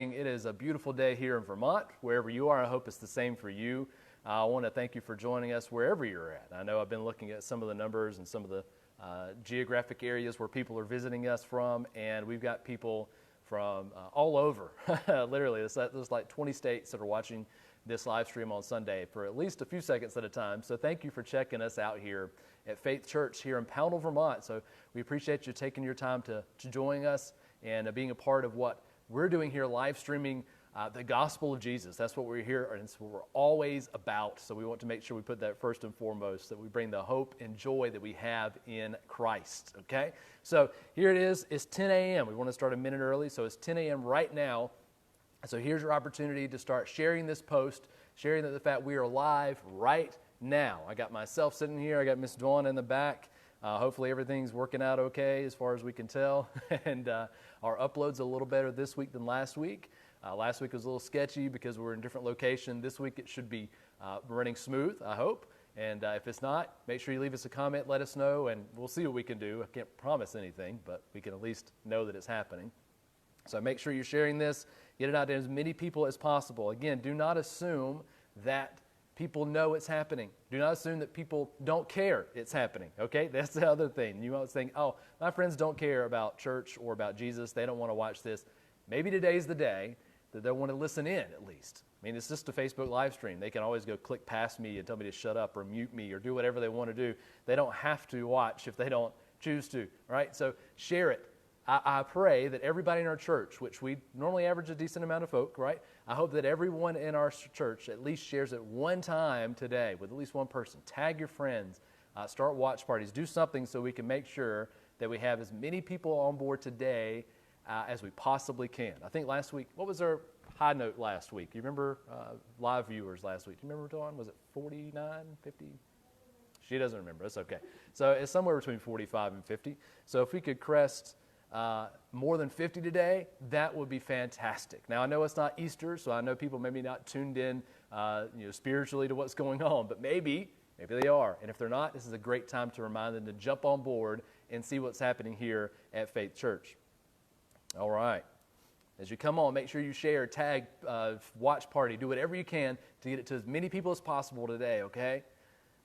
It is a beautiful day here in Vermont. Wherever you are, I hope it's the same for you. I want to thank you for joining us wherever you're at. I know I've been looking at some of the numbers and some of the geographic areas where people are visiting us from, and we've got people from all over. Literally, there's like 20 states that are watching this live stream on Sunday for at least a few seconds at a time. So thank you for checking us out here at Faith Church here in Pownal, Vermont. So we appreciate you taking your time to join us and being a part of what we're doing here, live streaming the gospel of Jesus. That's what we're here, and it's what we're always about. So we want to make sure we put that first and foremost, that we bring the hope and joy that we have in Christ, okay? So here it is. It's 10 a.m. We want to start a minute early, so it's 10 a.m. right now. So here's your opportunity to start sharing this post, sharing the fact we are live right now. I got myself sitting here. I got Miss Dawn in the back. Hopefully everything's working out okay as far as we can tell. And our upload's a little better this week than last week. Last week was a little sketchy because we're in a different location. This week it should be running smooth, I hope. And if it's not, make sure you leave us a comment, let us know, and we'll see what we can do. I can't promise anything, but we can at least know that it's happening. So make sure you're sharing this. Get it out to as many people as possible. Again, do not assume that people know it's happening. Do not assume that people don't care it's happening, okay? That's the other thing. You might think, oh, my friends don't care about church or about Jesus. They don't want to watch this. Maybe today's the day that they'll want to listen in at least. I mean, it's just a Facebook live stream. They can always go click past me and tell me to shut up or mute me or do whatever they want to do. They don't have to watch if they don't choose to, right? So share it. I pray that everybody in our church, which we normally average a decent amount of folk, right? I hope that everyone in our church at least shares it one time today with at least one person. Tag your friends. Start watch parties. Do something so we can make sure that we have as many people on board today as we possibly can. I think last week, what was our high note last week? You remember live viewers last week? Do you remember, Dawn? Was it 49, 50? She doesn't remember. That's okay. So it's somewhere between 45 and 50. So if we could crest more than 50 today, that would be fantastic. Now, I know it's not Easter, so I know people maybe not tuned in spiritually to what's going on, but maybe they are. And if they're not, this is a great time to remind them to jump on board and see what's happening here at Faith Church. All right. As you come on, make sure you share, tag, watch party, do whatever you can to get it to as many people as possible today, okay?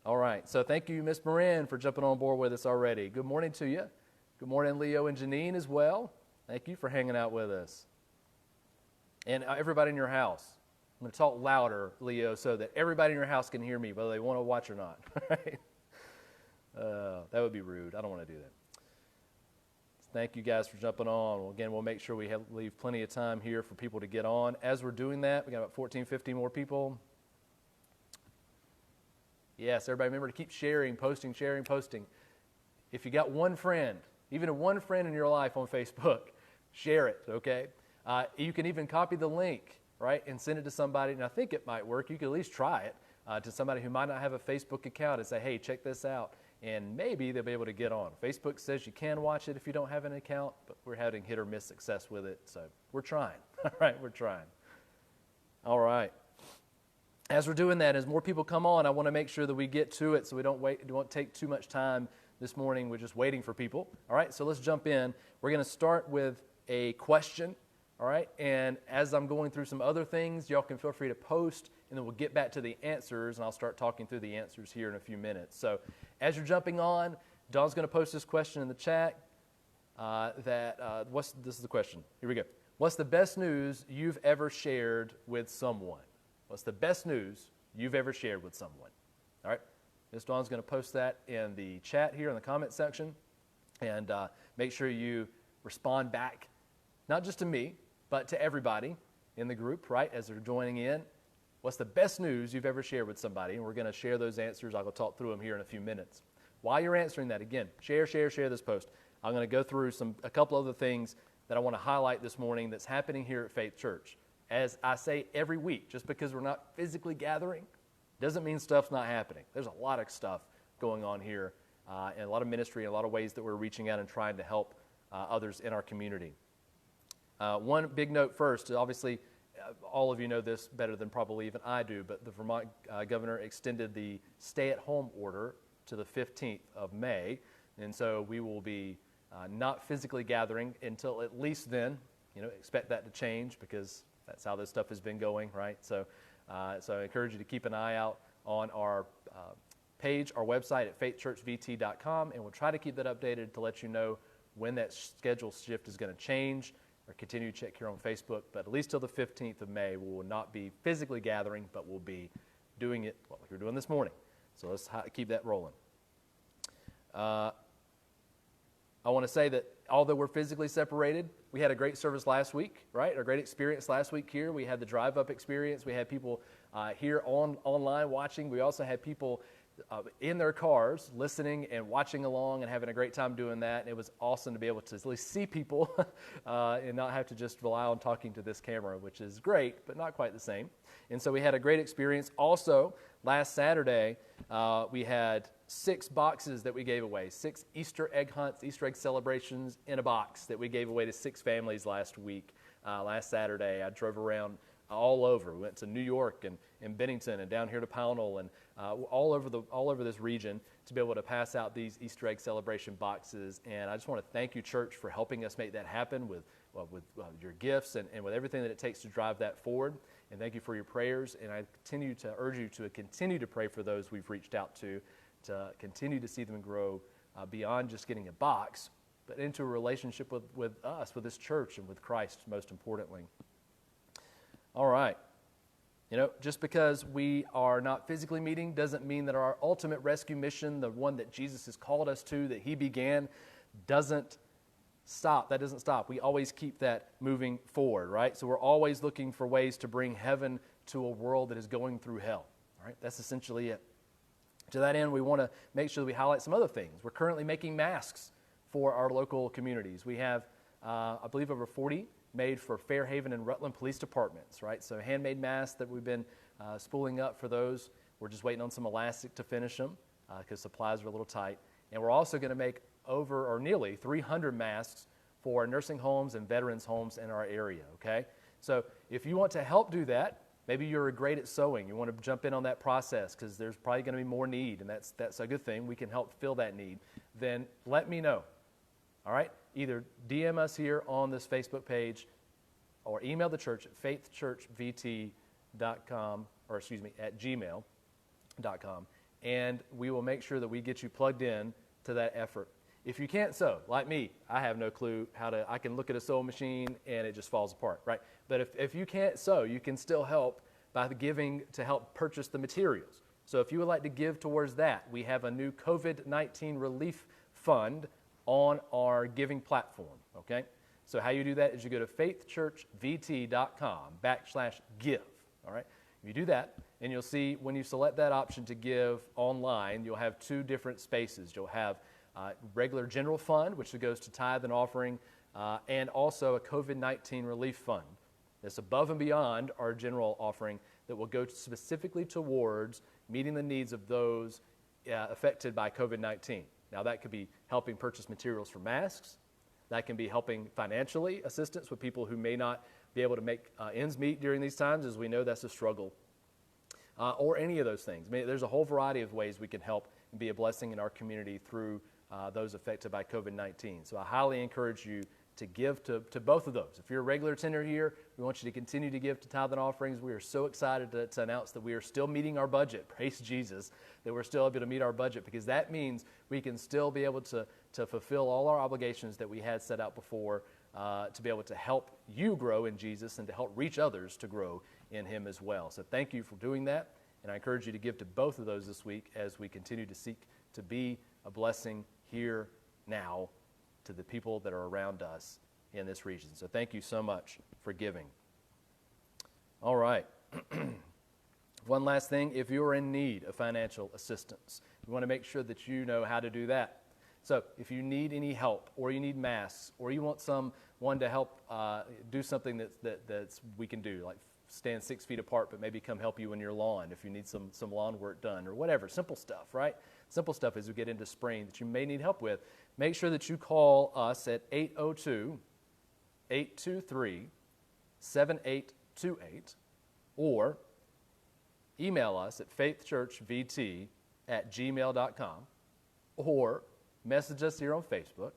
All right. So thank you, Miss Marin, for jumping on board with us already. Good morning to you. Good morning, Leo and Janine as well. Thank you for hanging out with us. And everybody in your house. I'm going to talk louder, Leo, so that everybody in your house can hear me, whether they want to watch or not. Right? That would be rude. I don't want to do that. Thank you guys for jumping on. Well, again, we'll make sure we leave plenty of time here for people to get on. As we're doing that, we got about 14, 15 more people. Yes, everybody remember to keep sharing, posting. If you got one friend, even one friend in your life on Facebook, share it, okay? You can even copy the link, right, and send it to somebody, and I think it might work. You can at least try it to somebody who might not have a Facebook account and say, hey, check this out, and maybe they'll be able to get on. Facebook says you can watch it if you don't have an account, but we're having hit or miss success with it, so we're trying, all right, we're trying. All right. As we're doing that, as more people come on, I want to make sure that we get to it so we don't take too much time this morning. We're just waiting for people. All right, so let's jump in. We're going to start with a question, all right? And as I'm going through some other things, y'all can feel free to post, and then we'll get back to the answers, and I'll start talking through the answers here in a few minutes. So as you're jumping on, Dawn's going to post this question in the chat. This is the question. Here we go. What's the best news you've ever shared with someone? What's the best news you've ever shared with someone? All right. Ms. Dawn's going to post that in the chat here in the comment section, and make sure you respond back, not just to me, but to everybody in the group, right, as they're joining in. What's the best news you've ever shared with somebody? And we're going to share those answers. I'll go talk through them here in a few minutes. While you're answering that, again, share this post. I'm going to go through a couple other things that I want to highlight this morning that's happening here at Faith Church. As I say every week, just because we're not physically gathering doesn't mean stuff's not happening. There's a lot of stuff going on here, and a lot of ministry, and a lot of ways that we're reaching out and trying to help others in our community. One big note first, obviously, all of you know this better than probably even I do, but the Vermont governor extended the stay-at-home order to the 15th of May, and so we will be not physically gathering until at least then. expect that to change because that's how this stuff has been going, right? So I encourage you to keep an eye out on our page, our website at faithchurchvt.com, and we'll try to keep that updated to let you know when that schedule shift is going to change, or continue to check here on Facebook. But at least till the 15th of May, we will not be physically gathering, but we'll be doing it like we're doing this morning. So let's keep that rolling. I want to say that although we're physically separated, we had a great service last week, right? A great experience last week here. We had the drive-up experience. We had people here online watching. We also had people in their cars listening and watching along and having a great time doing that. And it was awesome to be able to at least see people and not have to just rely on talking to this camera, which is great, but not quite the same. And so we had a great experience. Also, last Saturday, we had 6 boxes that we gave away, 6 Easter egg hunts, Easter egg celebrations in a box that we gave away to 6 families last week. Last Saturday, I drove around all over. We went to New York and Bennington and down here to Pownal and all over this region to be able to pass out these Easter egg celebration boxes. And I just want to thank you, church, for helping us make that happen with your gifts and with everything that it takes to drive that forward. And thank you for your prayers. And I continue to urge you to continue to pray for those we've reached out to continue to see them grow beyond just getting a box, but into a relationship with us, with this church, and with Christ, most importantly. All right. Just because we are not physically meeting doesn't mean that our ultimate rescue mission, the one that Jesus has called us to, that he began, doesn't stop. That doesn't stop. We always keep that moving forward, right? So we're always looking for ways to bring heaven to a world that is going through hell, all right? That's essentially it. To that end, we want to make sure that we highlight some other things. We're currently making masks for our local communities. We have, I believe, over 40 made for Fairhaven and Rutland police departments, right? So handmade masks that we've been spooling up for those. We're just waiting on some elastic to finish them because supplies are a little tight. And we're also going to make nearly 300 masks for nursing homes and veterans homes in our area, okay? So if you want to help do that, maybe you're great at sewing. You want to jump in on that process because there's probably going to be more need, and that's a good thing. We can help fill that need. Then let me know, all right? Either DM us here on this Facebook page or email the church at faithchurchvt.com, or at gmail.com, and we will make sure that we get you plugged in to that effort. If you can't sew, like me, I have no clue I can look at a sewing machine and it just falls apart, right? But if you can't sew, you can still help by giving to help purchase the materials. So if you would like to give towards that, we have a new COVID-19 relief fund on our giving platform, okay? So how you do that is you go to faithchurchvt.com/give, all right? If you do that, and you'll see when you select that option to give online, you'll have 2 different spaces. You'll have regular general fund, which goes to tithe and offering, and also a COVID-19 relief fund. That's above and beyond our general offering that will go specifically towards meeting the needs of those affected by COVID-19. Now, that could be helping purchase materials for masks. That can be helping financially assistance with people who may not be able to make ends meet during these times, as we know that's a struggle, or any of those things. I mean, there's a whole variety of ways we can help and be a blessing in our community through those affected by COVID-19. So I highly encourage you to give to both of those. If you're a regular attender here, we want you to continue to give to tithe and offerings. We are so excited to announce that we are still meeting our budget. Praise Jesus, that we're still able to meet our budget, because that means we can still be able to fulfill all our obligations that we had set out before to be able to help you grow in Jesus and to help reach others to grow in him as well. So thank you for doing that, and I encourage you to give to both of those this week as we continue to seek to be a blessing here now to the people that are around us in this region. So thank you so much for giving. All right. One last thing, if you're in need of financial assistance, we want to make sure that you know how to do that. So if you need any help, or you need masks, or you want someone to help do something that's we can do, like stand 6 feet apart, but maybe come help you in your lawn if you need some lawn work done, or whatever, simple stuff, right? Simple stuff as we get into spring that you may need help with. Make sure that you call us at 802-823-7828, or email us at faithchurchvt@gmail.com, or message us here on Facebook.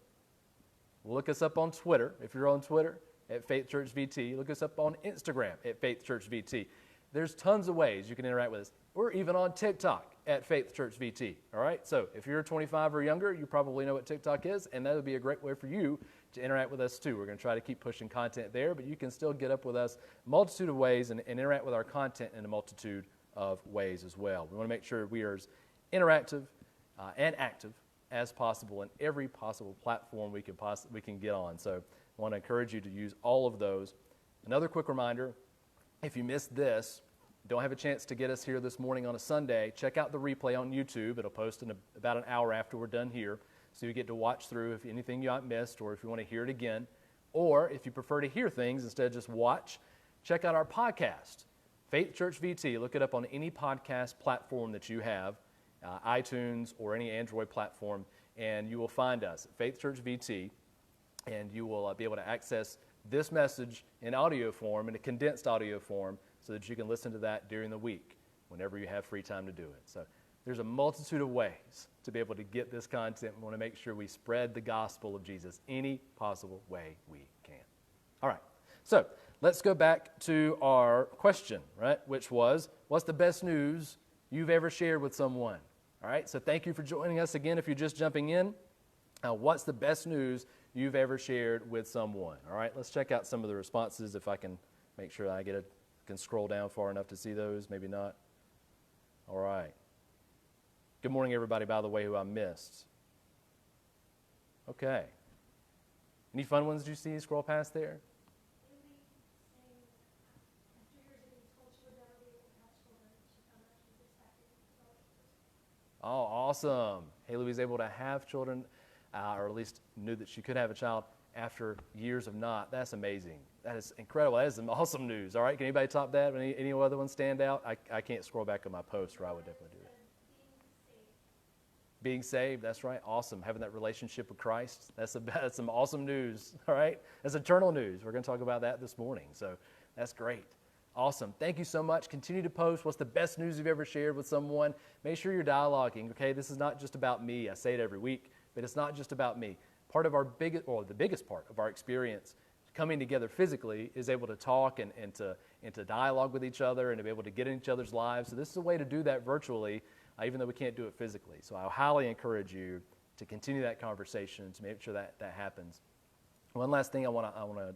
Look us up on Twitter. If you're on Twitter, at Faith Church VT. Look us up on Instagram at Faith Church VT. There's tons of ways you can interact with us. We're even on TikTok at Faith Church VT, all right? So if you're 25 or younger, you probably know what TikTok is, and that would be a great way for you to interact with us too. We're going to try to keep pushing content there, but you can still get up with us a multitude of ways and interact with our content in a multitude of ways as well. We want to make sure we are as interactive and active as possible in every possible platform we can get on. So I want to encourage you to use all of those. Another quick reminder, if you missed this, don't have a chance to get us here this morning on a Sunday, check out the replay on YouTube. It'll post in about an hour after we're done here, so you get to watch through if anything you missed or if you want to hear it again. Or if you prefer to hear things instead of just watch, check out our podcast, Faith Church VT. Look it up on any podcast platform that you have, iTunes or any Android platform, and you will find us at Faith Church VT, and you will be able to access this message in audio form, in a condensed audio form, so that you can listen to that during the week whenever you have free time to do it. So there's a multitude of ways to be able to get this content. We want to make sure we spread the gospel of Jesus any possible way we can. All right, so let's go back to our question, right, which was, what's the best news you've ever shared with someone? All right, so thank you for joining us again if you're just jumping in. What's the best news you've ever shared with someone? All right, let's check out some of the responses if I can make sure I can scroll down far enough to see those, maybe not. All right. Good morning, everybody, by the way, who I missed. Okay. Any fun ones did you see scroll past there? Oh, awesome. Haley was able to have children, or at least knew that she could have a child after years of not. That's amazing. That is incredible. That is some awesome news. All right, can anybody top that? Any other ones stand out? I can't scroll back on my post, or I would definitely do that. Being saved, that's right. Awesome. Having that relationship with Christ. That's some awesome news, all right? That's eternal news. We're going to talk about that this morning, so that's great. Awesome. Thank you so much. Continue to post. What's the best news you've ever shared with someone? Make sure you're dialoguing, okay? This is not just about me. I say it every week, but it's not just about me. The biggest part of our experience coming together physically is able to talk and to dialogue with each other and to be able to get in each other's lives. So this is a way to do that virtually, even though we can't do it physically. So I highly encourage you to continue that conversation, to make sure that happens. One last thing I want to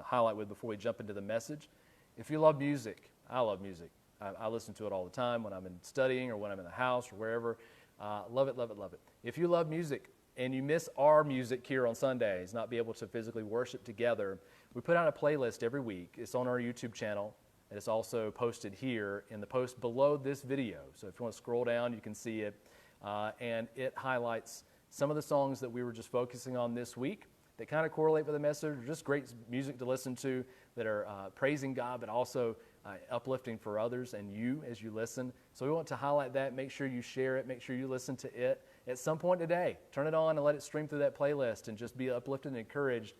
highlight with before we jump into the message. If you love music, I love music. I listen to it all the time when I'm studying or when I'm in the house or wherever. Love it, love it, love it. If you love music and you miss our music here on Sundays, not be able to physically worship together, we put out a playlist every week. It's on our YouTube channel, and it's also posted here in the post below this video. So if you want to scroll down, you can see it. And it highlights some of the songs that we were just focusing on this week that kind of correlate with the message, just great music to listen to that are praising God, but also uplifting for others and you as you listen. So we want to highlight that. Make sure you share it. Make sure you listen to it at some point today. Turn it on and let it stream through that playlist and just be uplifted and encouraged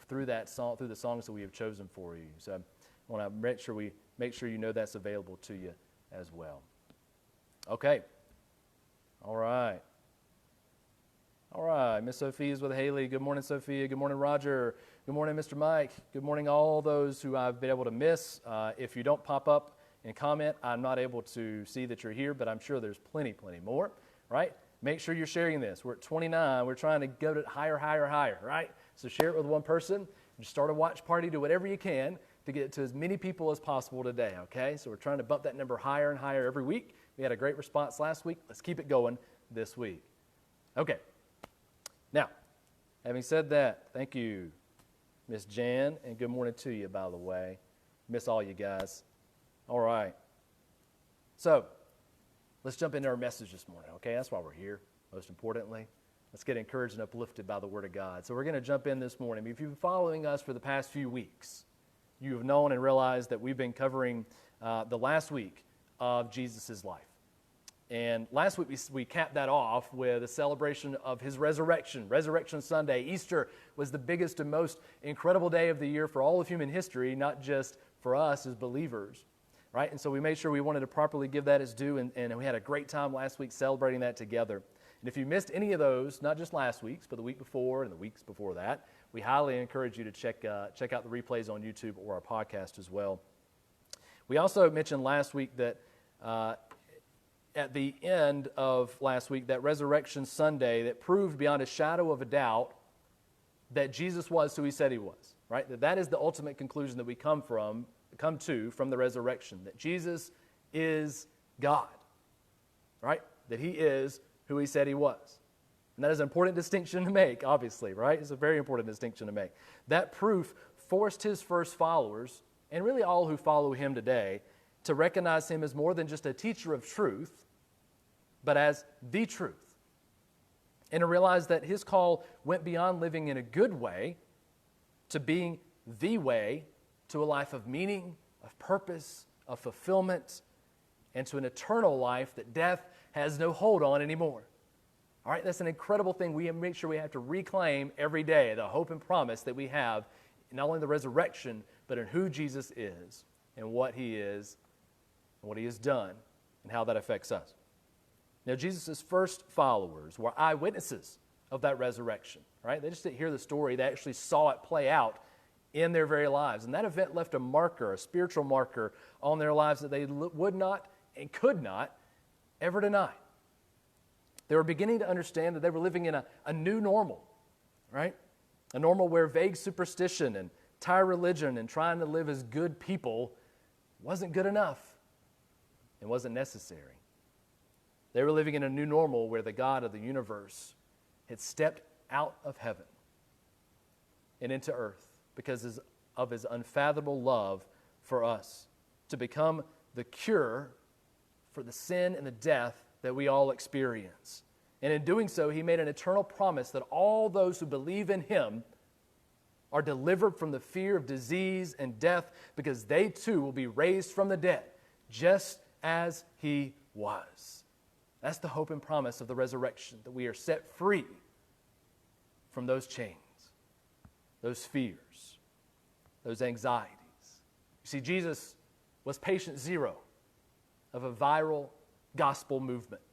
through the songs that we have chosen for you. So I want to make sure you know that's available to you as well. Okay. All right. All right, Miss Sophia's with Haley. Good morning, Sophia. Good morning, Roger. Good morning, Mr. Mike. Good morning, all those who I've been able to miss. If you don't pop up and comment, I'm not able to see that you're here, but I'm sure there's plenty more, right? Make sure you're sharing this. We're at 29. We're trying to go to higher, right? So share it with one person. Just start a watch party. Do whatever you can to get to as many people as possible today, okay? So we're trying to bump that number higher and higher every week. We had a great response last week. Let's keep it going this week. Okay. Now, having said that, thank you, Miss Jan, and good morning to you, by the way. Miss all you guys. All right. So, let's jump into our message this morning, okay? That's why we're here, most importantly. Let's get encouraged and uplifted by the Word of God. So we're going to jump in this morning. If you've been following us for the past few weeks, you have known and realized that we've been covering the last week of Jesus' life. And last week we capped that off with a celebration of his resurrection, Resurrection Sunday. Easter was the biggest and most incredible day of the year for all of human history, not just for us as believers, right? And so we made sure we wanted to properly give that its due, and we had a great time last week celebrating that together. And if you missed any of those, not just last week's, but the week before and the weeks before that, we highly encourage you to check out the replays on YouTube or our podcast as well. We also mentioned last week that at the end of last week, that Resurrection Sunday that proved beyond a shadow of a doubt that Jesus was who he said he was, right? That is the ultimate conclusion that we come to from the resurrection, that Jesus is God, right? That he is who he said he was. And that is an important distinction to make, obviously, right? It's a very important distinction to make. That proof forced his first followers, and really all who follow him today, to recognize him as more than just a teacher of truth, but as the truth. And to realize that his call went beyond living in a good way to being the way to a life of meaning, of purpose, of fulfillment, and to an eternal life that death has no hold on anymore. All right, that's an incredible thing we make sure we have to reclaim every day, the hope and promise that we have, not only in the resurrection, but in who Jesus is and what he is and what he has done and how that affects us. Now, Jesus' first followers were eyewitnesses of that resurrection, right? They just didn't hear the story. They actually saw it play out in their very lives. And that event left a marker, a spiritual marker on their lives that they would not and could not ever deny. They were beginning to understand that they were living in a new normal, right? A normal where vague superstition and tired religion and trying to live as good people wasn't good enough and wasn't necessary. They were living in a new normal where the God of the universe had stepped out of heaven and into earth because of his unfathomable love for us, to become the cure for the sin and the death that we all experience. And in doing so, he made an eternal promise that all those who believe in him are delivered from the fear of disease and death because they too will be raised from the dead, just as he was. That's the hope and promise of the resurrection, that we are set free from those chains, those fears, those anxieties. You see, Jesus was patient zero of a viral gospel movement.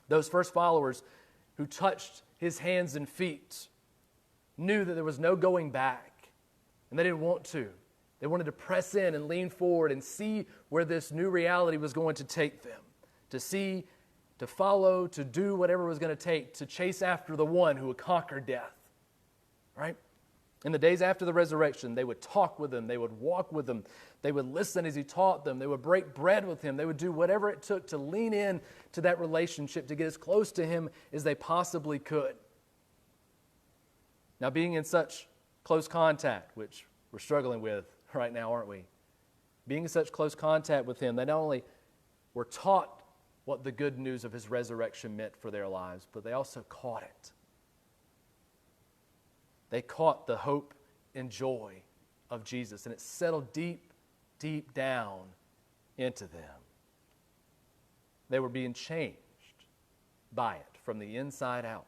Those first followers who touched his hands and feet knew that there was no going back, and they didn't want to. They wanted to press in and lean forward and see where this new reality was going to take them, to see, to follow, to do whatever it was going to take to chase after the one who would conquer death, right? In the days after the resurrection, they would talk with him, they would walk with him, they would listen as he taught them, they would break bread with him, they would do whatever it took to lean in to that relationship, to get as close to him as they possibly could. Now, being in such close contact, which we're struggling with right now, aren't we? Being in such close contact with him, they not only were taught what the good news of his resurrection meant for their lives, but they also caught it. They caught the hope and joy of Jesus, and it settled deep, deep down into them. They were being changed by it from the inside out.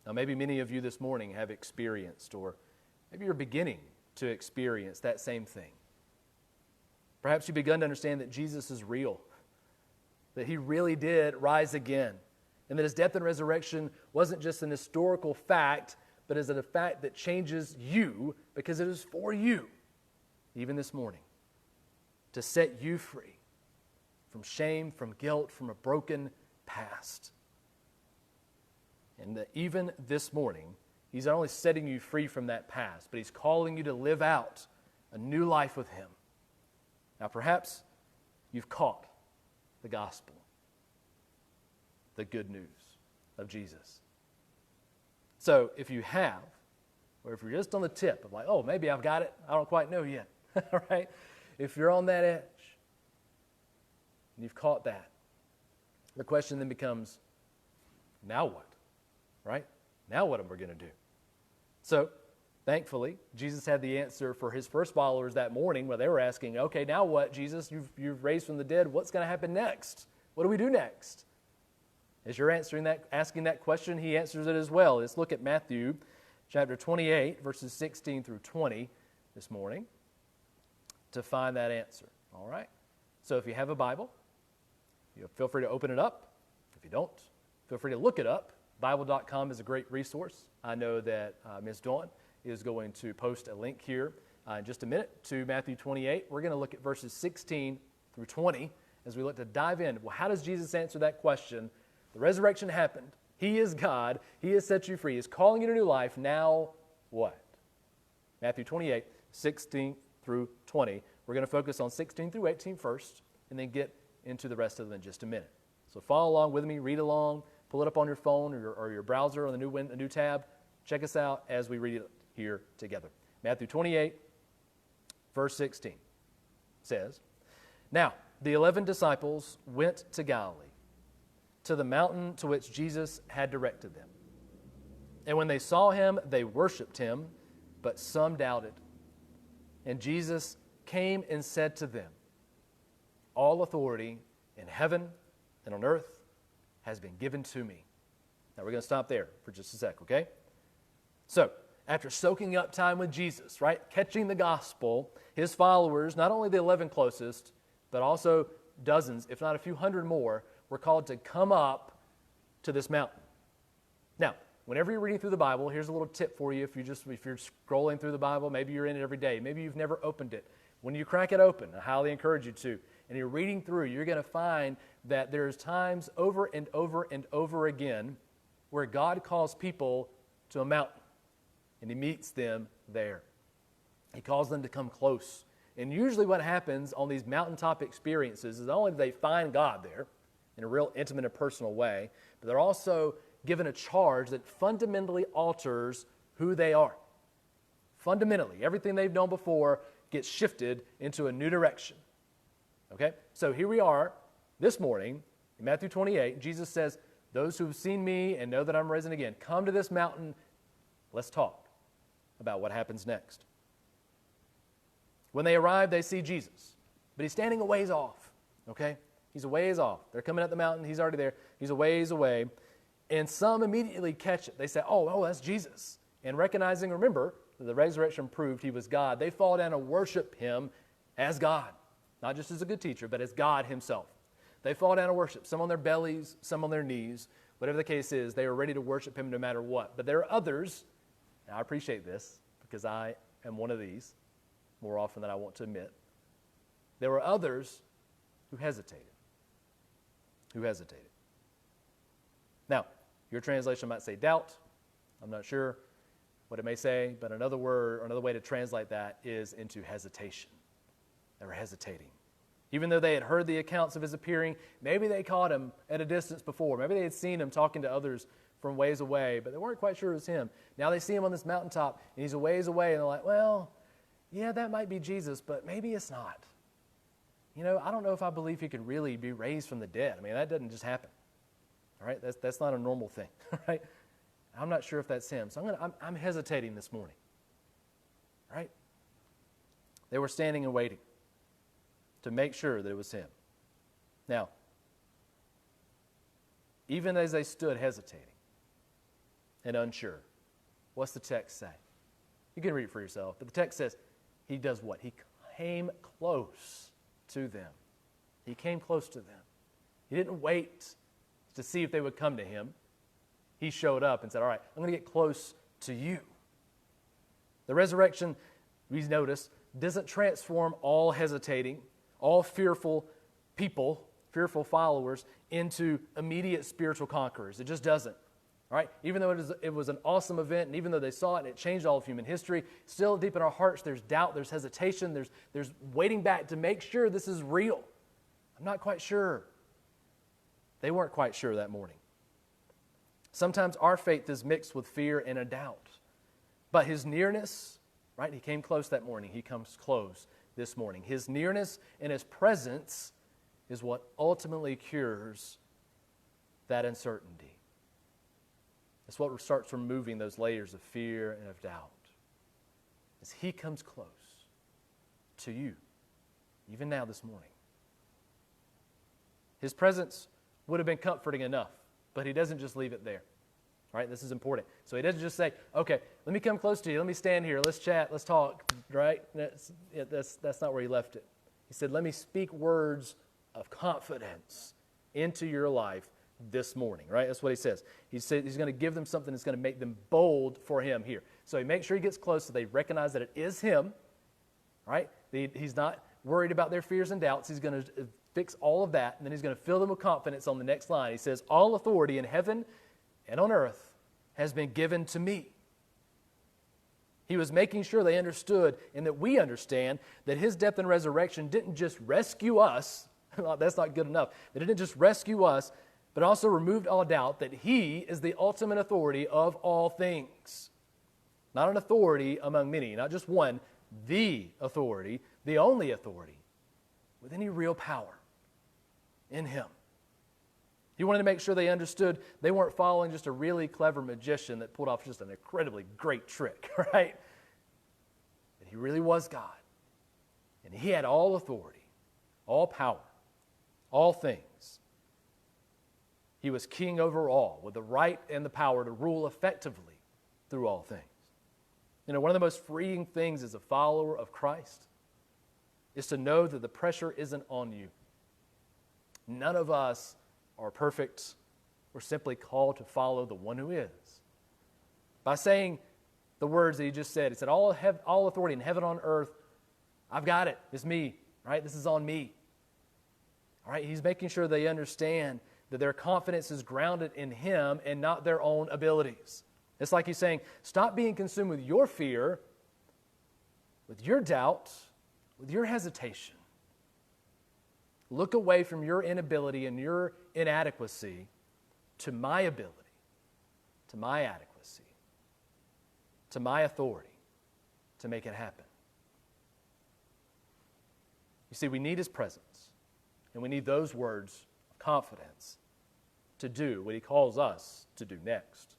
Now, maybe many of you this morning have experienced, or maybe you're beginning to experience that same thing. Perhaps you've begun to understand that Jesus is real, that he really did rise again, and that his death and resurrection wasn't just an historical fact, but is a fact that changes you because it is for you, even this morning, to set you free from shame, from guilt, from a broken past. And that even this morning, he's not only setting you free from that past, but he's calling you to live out a new life with him. Now, perhaps you've caught the gospel, the good news of Jesus. So if you have, or if you're just on the tip of like, oh, maybe I've got it, I don't quite know yet, all right? If you're on that edge, and you've caught that, the question then becomes, now what, right? Now what am I going to do? So, thankfully, Jesus had the answer for his first followers that morning where they were asking, okay, now what, Jesus? You've raised from the dead. What's going to happen next? What do we do next? As you're asking that question, he answers it as well. Let's look at Matthew chapter 28, verses 16 through 20 this morning to find that answer. All right? So if you have a Bible, feel free to open it up. If you don't, feel free to look it up Bible.com is a great resource. I know that Ms. Dawn is going to post a link here in just a minute to Matthew 28. We're going to look at verses 16 through 20 as we look to dive in. Well, how does Jesus answer that question? The resurrection happened. He is God. He has set you free. He's calling you to new life. Now what? Matthew 28, 16 through 20. We're going to focus on 16 through 18 first and then get into the rest of them in just a minute. So follow along with me, read along, pull it up on your phone or your browser on the new tab. Check us out as we read it here together. Matthew 28, verse 16 says, "Now the 11 disciples went to Galilee, to the mountain to which Jesus had directed them. And when they saw him, they worshipped him, but some doubted. And Jesus came and said to them, 'All authority in heaven and on earth has been given to me.'" Now we're going to stop there for just a sec, okay? So, after soaking up time with Jesus, right, catching the gospel, his followers, not only the 11 closest, but also dozens, if not a few hundred more, were called to come up to this mountain. Now, whenever you're reading through the Bible, here's a little tip for you. If you're scrolling through the Bible, maybe you're in it every day, maybe you've never opened it. When you crack it open, I highly encourage you to, and you're reading through, you're going to find that there's times over and over and over again where God calls people to a mountain, and he meets them there. He calls them to come close. And usually what happens on these mountaintop experiences is not only do they find God there in a real intimate and personal way, but they're also given a charge that fundamentally alters who they are. Fundamentally, everything they've known before gets shifted into a new direction. Okay? So here we are this morning in Matthew 28. Jesus says, "Those who have seen me and know that I'm risen again, come to this mountain. Let's talk about what happens next." When they arrive, they see Jesus, but he's standing a ways off, okay? He's a ways off. They're coming up the mountain. He's already there. He's a ways away, and some immediately catch it. They say, oh, that's Jesus. And recognizing, remember, that the resurrection proved he was God, they fall down and worship him as God, not just as a good teacher, but as God himself. They fall down and worship, some on their bellies, some on their knees. Whatever the case is, they are ready to worship him no matter what. But there are others, and I appreciate this because I am one of these, more often than I want to admit. There were others who hesitated. Now, your translation might say doubt. I'm not sure what it may say, but another word or another way to translate that is into hesitation. They were hesitating. Even though they had heard the accounts of his appearing, maybe they caught him at a distance before. Maybe they had seen him talking to others from ways away, but they weren't quite sure it was him. Now they see him on this mountaintop, and he's a ways away, and they're like, well, yeah, that might be Jesus, but maybe it's not. I don't know if I believe he could really be raised from the dead. I mean, that doesn't just happen. All right, that's not a normal thing. All right, I'm not sure if that's him, so I'm hesitating this morning. All right, they were standing and waiting to make sure that it was him. Now, even as they stood hesitating and unsure, what's the text say? You can read it for yourself, but the text says, he does what? He came close to them. He came close to them. He didn't wait to see if they would come to him. He showed up and said, all right, I'm going to get close to you. The resurrection, we notice, doesn't transform all hesitating, all fearful people, fearful followers, into immediate spiritual conquerors. It just doesn't. All right? Even though it was an awesome event, and even though they saw it and it changed all of human history, still deep in our hearts there's doubt, there's hesitation, there's waiting back to make sure this is real. I'm not quite sure. They weren't quite sure that morning. Sometimes our faith is mixed with fear and a doubt. But his nearness, right? He came close that morning. He comes close this morning. His nearness and his presence is what ultimately cures that uncertainty. It's what starts removing those layers of fear and of doubt. As he comes close to you, even now this morning. His presence would have been comforting enough, but he doesn't just leave it there. Right? This is important. So he doesn't just say, okay, let me come close to you. Let me stand here. Let's chat. Let's talk. Right? That's not where he left it. He said, let me speak words of confidence into your life this morning, right? That's what he says. He said he's going to give them something that's going to make them bold for him here. So he makes sure he gets close so they recognize that it is him, right? He's not worried about their fears and doubts. He's going to fix all of that, and then he's going to fill them with confidence on the next line. He says, all authority in heaven and on earth has been given to me. He was making sure they understood and that we understand that his death and resurrection didn't just rescue us. That's not good enough. That it didn't just rescue us, but also removed all doubt that he is the ultimate authority of all things. Not an authority among many, not just one, the authority, the only authority with any real power in him. He wanted to make sure they understood they weren't following just a really clever magician that pulled off just an incredibly great trick, right? That he really was God. And he had all authority, all power, all things. He was king over all with the right and the power to rule effectively through all things. You know, one of the most freeing things as a follower of Christ is to know that the pressure isn't on you. None of us are perfect. We're simply called to follow the one who is. By saying the words that he just said, he said, all authority in heaven and on earth, I've got it. It's me, right? This is on me. All right? He's making sure they understand that their confidence is grounded in him and not their own abilities. It's like he's saying, stop being consumed with your fear, with your doubt, with your hesitation. Look away from your inability and your inadequacy to my ability, to my adequacy, to my authority to make it happen. You see, we need his presence, and we need those words of confidence to do what he calls us to do next.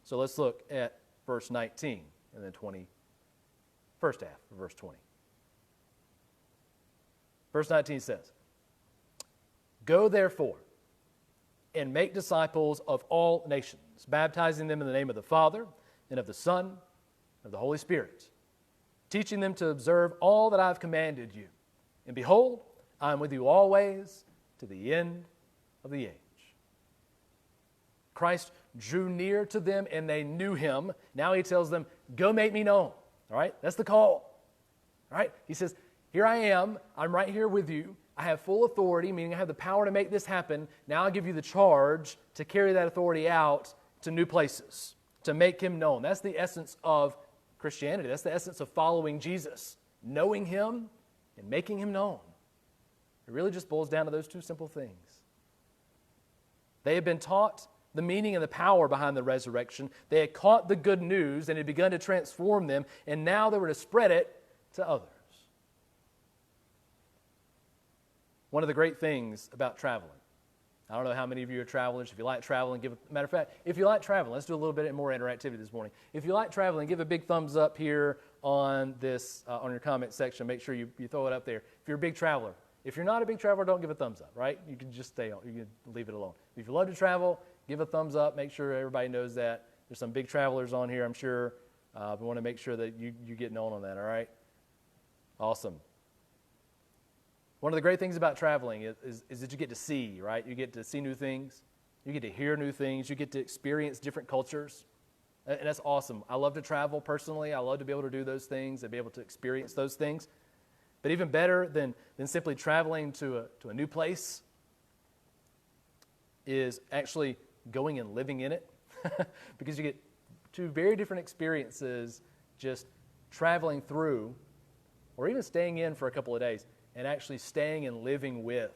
So let's look at verse 19 and then first half of verse 20. Verse 19 says, go therefore and make disciples of all nations, baptizing them in the name of the Father and of the Son and of the Holy Spirit, teaching them to observe all that I have commanded you. And behold, I am with you always to the end of the age. Christ drew near to them and they knew him. Now he tells them, go make me known. All right? That's the call. All right? He says, here I am. I'm right here with you. I have full authority, meaning I have the power to make this happen. Now I give you the charge to carry that authority out to new places, to make him known. That's the essence of Christianity. That's the essence of following Jesus. Knowing him and making him known. It really just boils down to those two simple things. They had been taught the meaning and the power behind the resurrection. They had caught the good news and it had begun to transform them, and now they were to spread it to others. One of the great things about traveling, I don't know how many of you are travelers. If you like traveling, matter of fact, if you like traveling, let's do a little bit more interactivity this morning. If you like traveling, give a big thumbs up here on this, on your comment section. Make sure you throw it up there. If you're a big traveler. If you're not a big traveler, don't give a thumbs up, right? You can just stay on. You can leave it alone. If you love to travel, give a thumbs up. Make sure everybody knows that. There's some big travelers on here, I'm sure. We want to make sure that you get known on that, all right? Awesome. One of the great things about traveling is that you get to see, right? You get to see new things. You get to hear new things. You get to experience different cultures. And that's awesome. I love to travel personally. I love to be able to do those things and be able to experience those things. But even better than simply traveling to a new place is actually going and living in it. Because you get two very different experiences just traveling through or even staying in for a couple of days and actually staying and living with.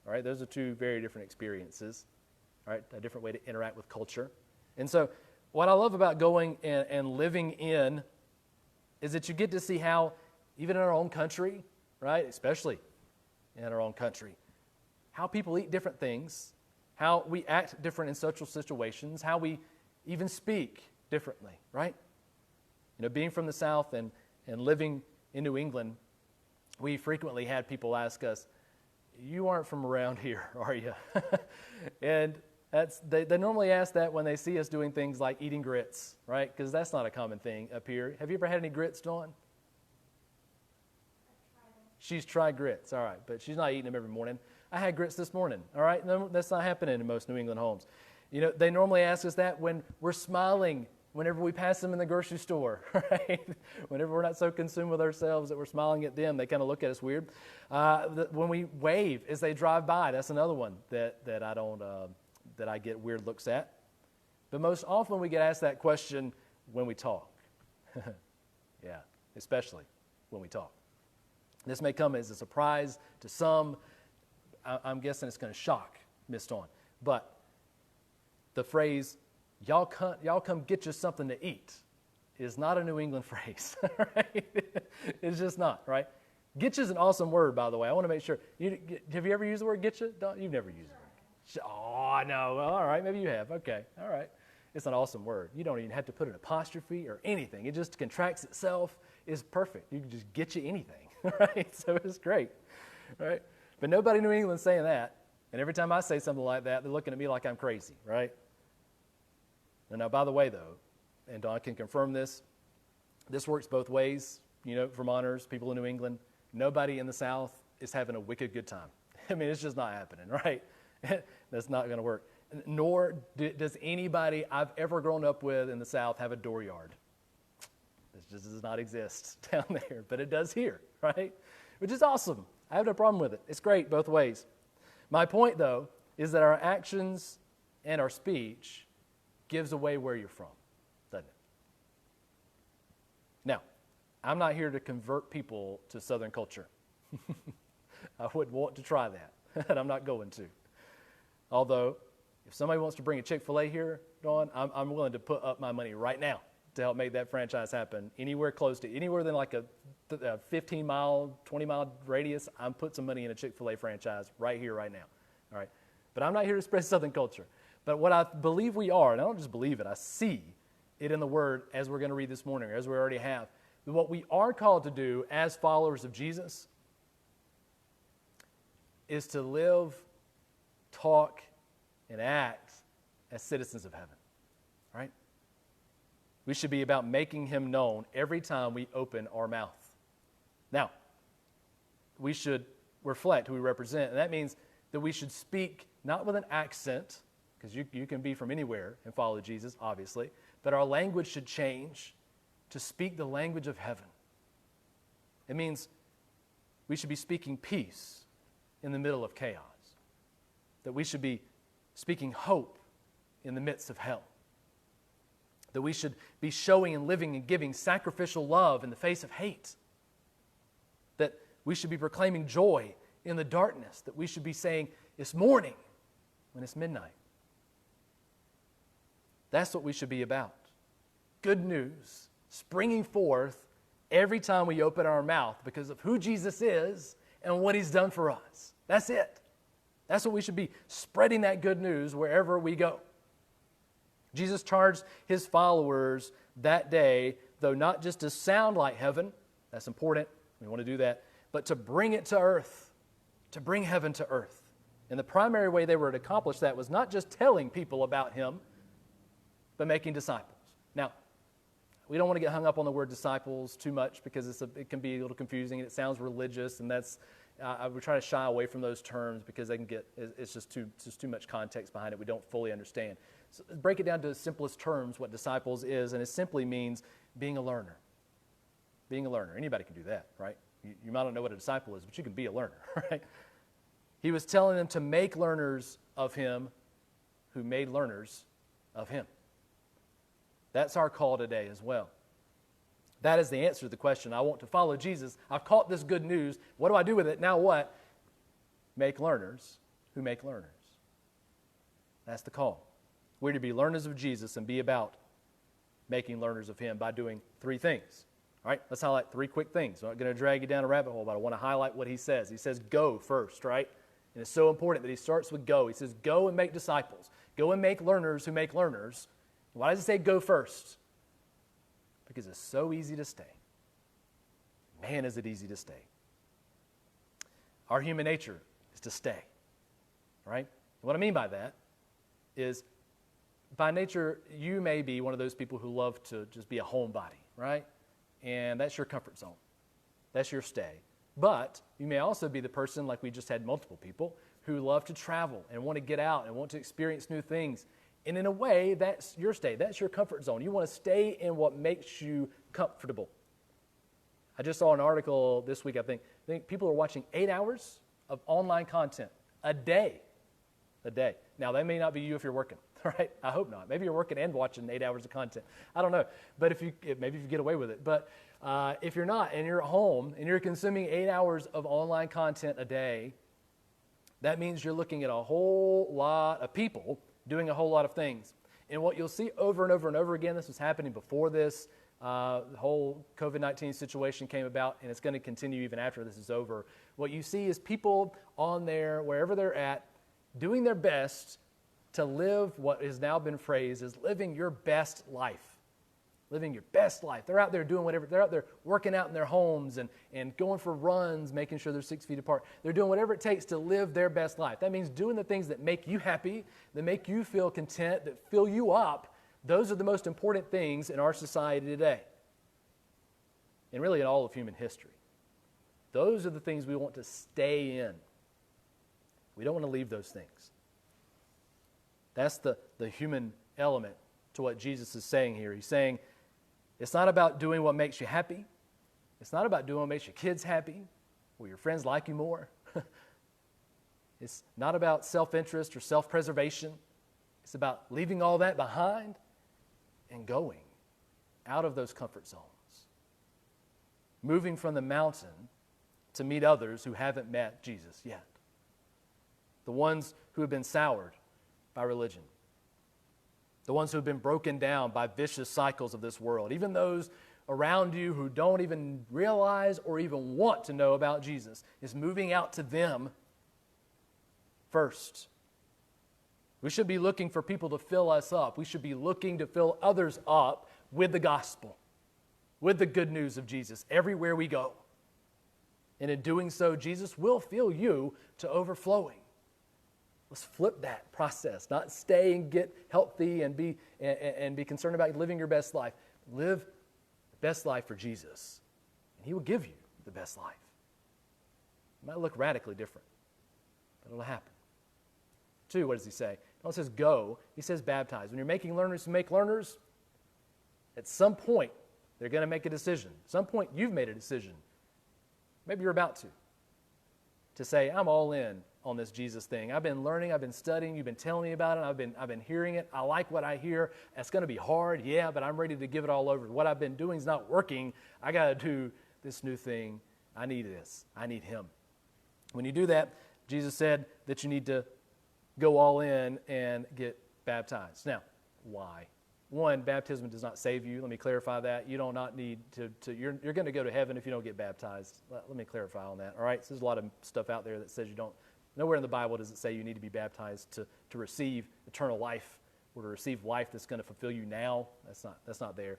All right, those are two very different experiences. All right, a different way to interact with culture. And so what I love about going and living in is that you get to see how, even in our own country, right, especially in our own country, how people eat different things, how we act different in social situations, how we even speak differently, right? You know, being from the South and living in New England, we frequently had people ask us, you aren't from around here, are you? And they normally ask that when they see us doing things like eating grits, right? Because that's not a common thing up here. Have you ever had any grits, Dawn? She's tried grits, all right, but she's not eating them every morning. I had grits this morning, all right? No, that's not happening in most New England homes. You know, they normally ask us that when we're smiling whenever we pass them in the grocery store, right? Whenever we're not so consumed with ourselves that we're smiling at them, they kind of look at us weird. When we wave as they drive by, that's another one that I get weird looks at. But most often we get asked that question when we talk. Yeah, especially when we talk. This may come as a surprise to some. I'm guessing it's going to shock Miss Dawn. But the phrase, y'all come get you something to eat, is not a New England phrase, right? It's just not, right? Get you is an awesome word, by the way. I want to make sure. Have you ever used the word get you? You've never used it. Oh, no. Well, all right, maybe you have. Okay, all right. It's an awesome word. You don't even have to put an apostrophe or anything. It just contracts itself. It's perfect. You can just get you anything, right? So it's great, right? But nobody in New England's saying that. And every time I say something like that, they're looking at me like I'm crazy, right? And now, by the way, though, and Don can confirm this works both ways. You know, Vermonters, people in New England, nobody in the South is having a wicked good time. I mean, it's just not happening, right? That's not going to work. Nor does anybody I've ever grown up with in the South have a dooryard. This just does not exist down there, but it does here, right? Which is awesome. I have no problem with it. It's great both ways. My point, though, is that our actions and our speech gives away where you're from, doesn't it? Now, I'm not here to convert people to Southern culture. I wouldn't want to try that, and I'm not going to. Although, if somebody wants to bring a Chick-fil-A here, Dawn, I'm willing to put up my money right now to help make that franchise happen anywhere than like a 15-mile, 20-mile radius. I'm putting some money in a Chick-fil-A franchise right here, right now. All right? But I'm not here to spread Southern culture. But what I believe we are, and I don't just believe it, I see it in the Word as we're going to read this morning, or as we already have. What we are called to do as followers of Jesus is to live, talk, and act as citizens of heaven, right? We should be about making Him known every time we open our mouth. Now, we should reflect who we represent, and that means that we should speak not with an accent, because you can be from anywhere and follow Jesus, obviously, but our language should change to speak the language of heaven. It means we should be speaking peace in the middle of chaos, that we should be speaking hope in the midst of hell, that we should be showing and living and giving sacrificial love in the face of hate, that we should be proclaiming joy in the darkness, that we should be saying it's morning when it's midnight. That's what we should be about. Good news springing forth every time we open our mouth because of who Jesus is and what He's done for us. That's it. That's what we should be, spreading that good news wherever we go. Jesus charged His followers that day, though not just to sound like heaven, that's important, we want to do that, but to bring it to earth, to bring heaven to earth. And the primary way they were to accomplish that was not just telling people about Him, but making disciples. Now, we don't want to get hung up on the word disciples too much because it can be a little confusing and it sounds religious, and that's we try to shy away from those terms because they can it's just too much context behind it we don't fully understand. So break it down to the simplest terms what disciples is, and it simply means being a learner. Being a learner. Anybody can do that, right? You might not know what a disciple is, but you can be a learner, right? He was telling them to make learners of Him who made learners of Him. That's our call today as well. That is the answer to the question. I want to follow Jesus. I've caught this good news. What do I do with it? Now what? Make learners who make learners. That's the call. We're to be learners of Jesus and be about making learners of Him by doing three things. All right, let's highlight three quick things. I'm not going to drag you down a rabbit hole, but I want to highlight what He says. He says go first, right? And it's so important that He starts with go. He says go and make disciples. Go and make learners who make learners. Why does He say go first? Because it's so easy to stay. Man, is it easy to stay. Our human nature is to stay, right? What I mean by that is, by nature, you may be one of those people who love to just be a homebody, right? And that's your comfort zone. That's your stay. But you may also be the person, like we just had multiple people, who love to travel and want to get out and want to experience new things. And in a way, that's your stay. That's your comfort zone. You want to stay in what makes you comfortable. I just saw an article this week, I think people are watching 8 hours of online content a day. A day. Now, that may not be you if you're working, right? I hope not. Maybe you're working and watching 8 hours of content. I don't know. But maybe if you get away with it. But if you're not and you're at home and you're consuming 8 hours of online content a day, that means you're looking at a whole lot of people doing a whole lot of things. And what you'll see over and over and over again, this was happening before this, the whole COVID-19 situation came about, and it's going to continue even after this is over. What you see is people on there, wherever they're at, doing their best to live what has now been phrased as living your best life. Living your best life. They're out there doing whatever. They're out there working out in their homes and going for runs, making sure they're 6 feet apart. They're doing whatever it takes to live their best life. That means doing the things that make you happy, that make you feel content, that fill you up. Those are the most important things in our society today. And really in all of human history. Those are the things we want to stay in. We don't want to leave those things. That's the human element to what Jesus is saying here. He's saying, it's not about doing what makes you happy. It's not about doing what makes your kids happy or your friends like you more. It's not about self-interest or self-preservation. It's about leaving all that behind and going out of those comfort zones. Moving from the mountain to meet others who haven't met Jesus yet. The ones who have been soured by religion. The ones who have been broken down by vicious cycles of this world. Even those around you who don't even realize or even want to know about Jesus. Is moving out to them first. We should be looking for people to fill us up. We should be looking to fill others up with the gospel. With the good news of Jesus everywhere we go. And in doing so, Jesus will fill you to overflowing. Let's flip that process. Not stay and get healthy and be concerned about living your best life. Live the best life for Jesus. And He will give you the best life. It might look radically different, but it'll happen. 2, what does He say? He says go. He says baptize. When you're making learners who make learners, at some point, they're going to make a decision. At some point, you've made a decision. Maybe you're about to say, I'm all in on this Jesus thing. I've been learning, I've been studying, you've been telling me about it, I've been hearing it. I like what I hear. It's going to be hard, yeah, but I'm ready to give it all over. What I've been doing is not working. I got to do this new thing. I need this. I need Him. When you do that, Jesus said that you need to go all in and get baptized. Now, why? 1, baptism does not save you. Let me clarify that. You do not need you're going to go to heaven if you don't get baptized. Let me clarify on that. All right? So there's a lot of stuff out there that says you don't. Nowhere in the Bible does it say you need to be baptized to receive eternal life or to receive life that's going to fulfill you now. That's not there.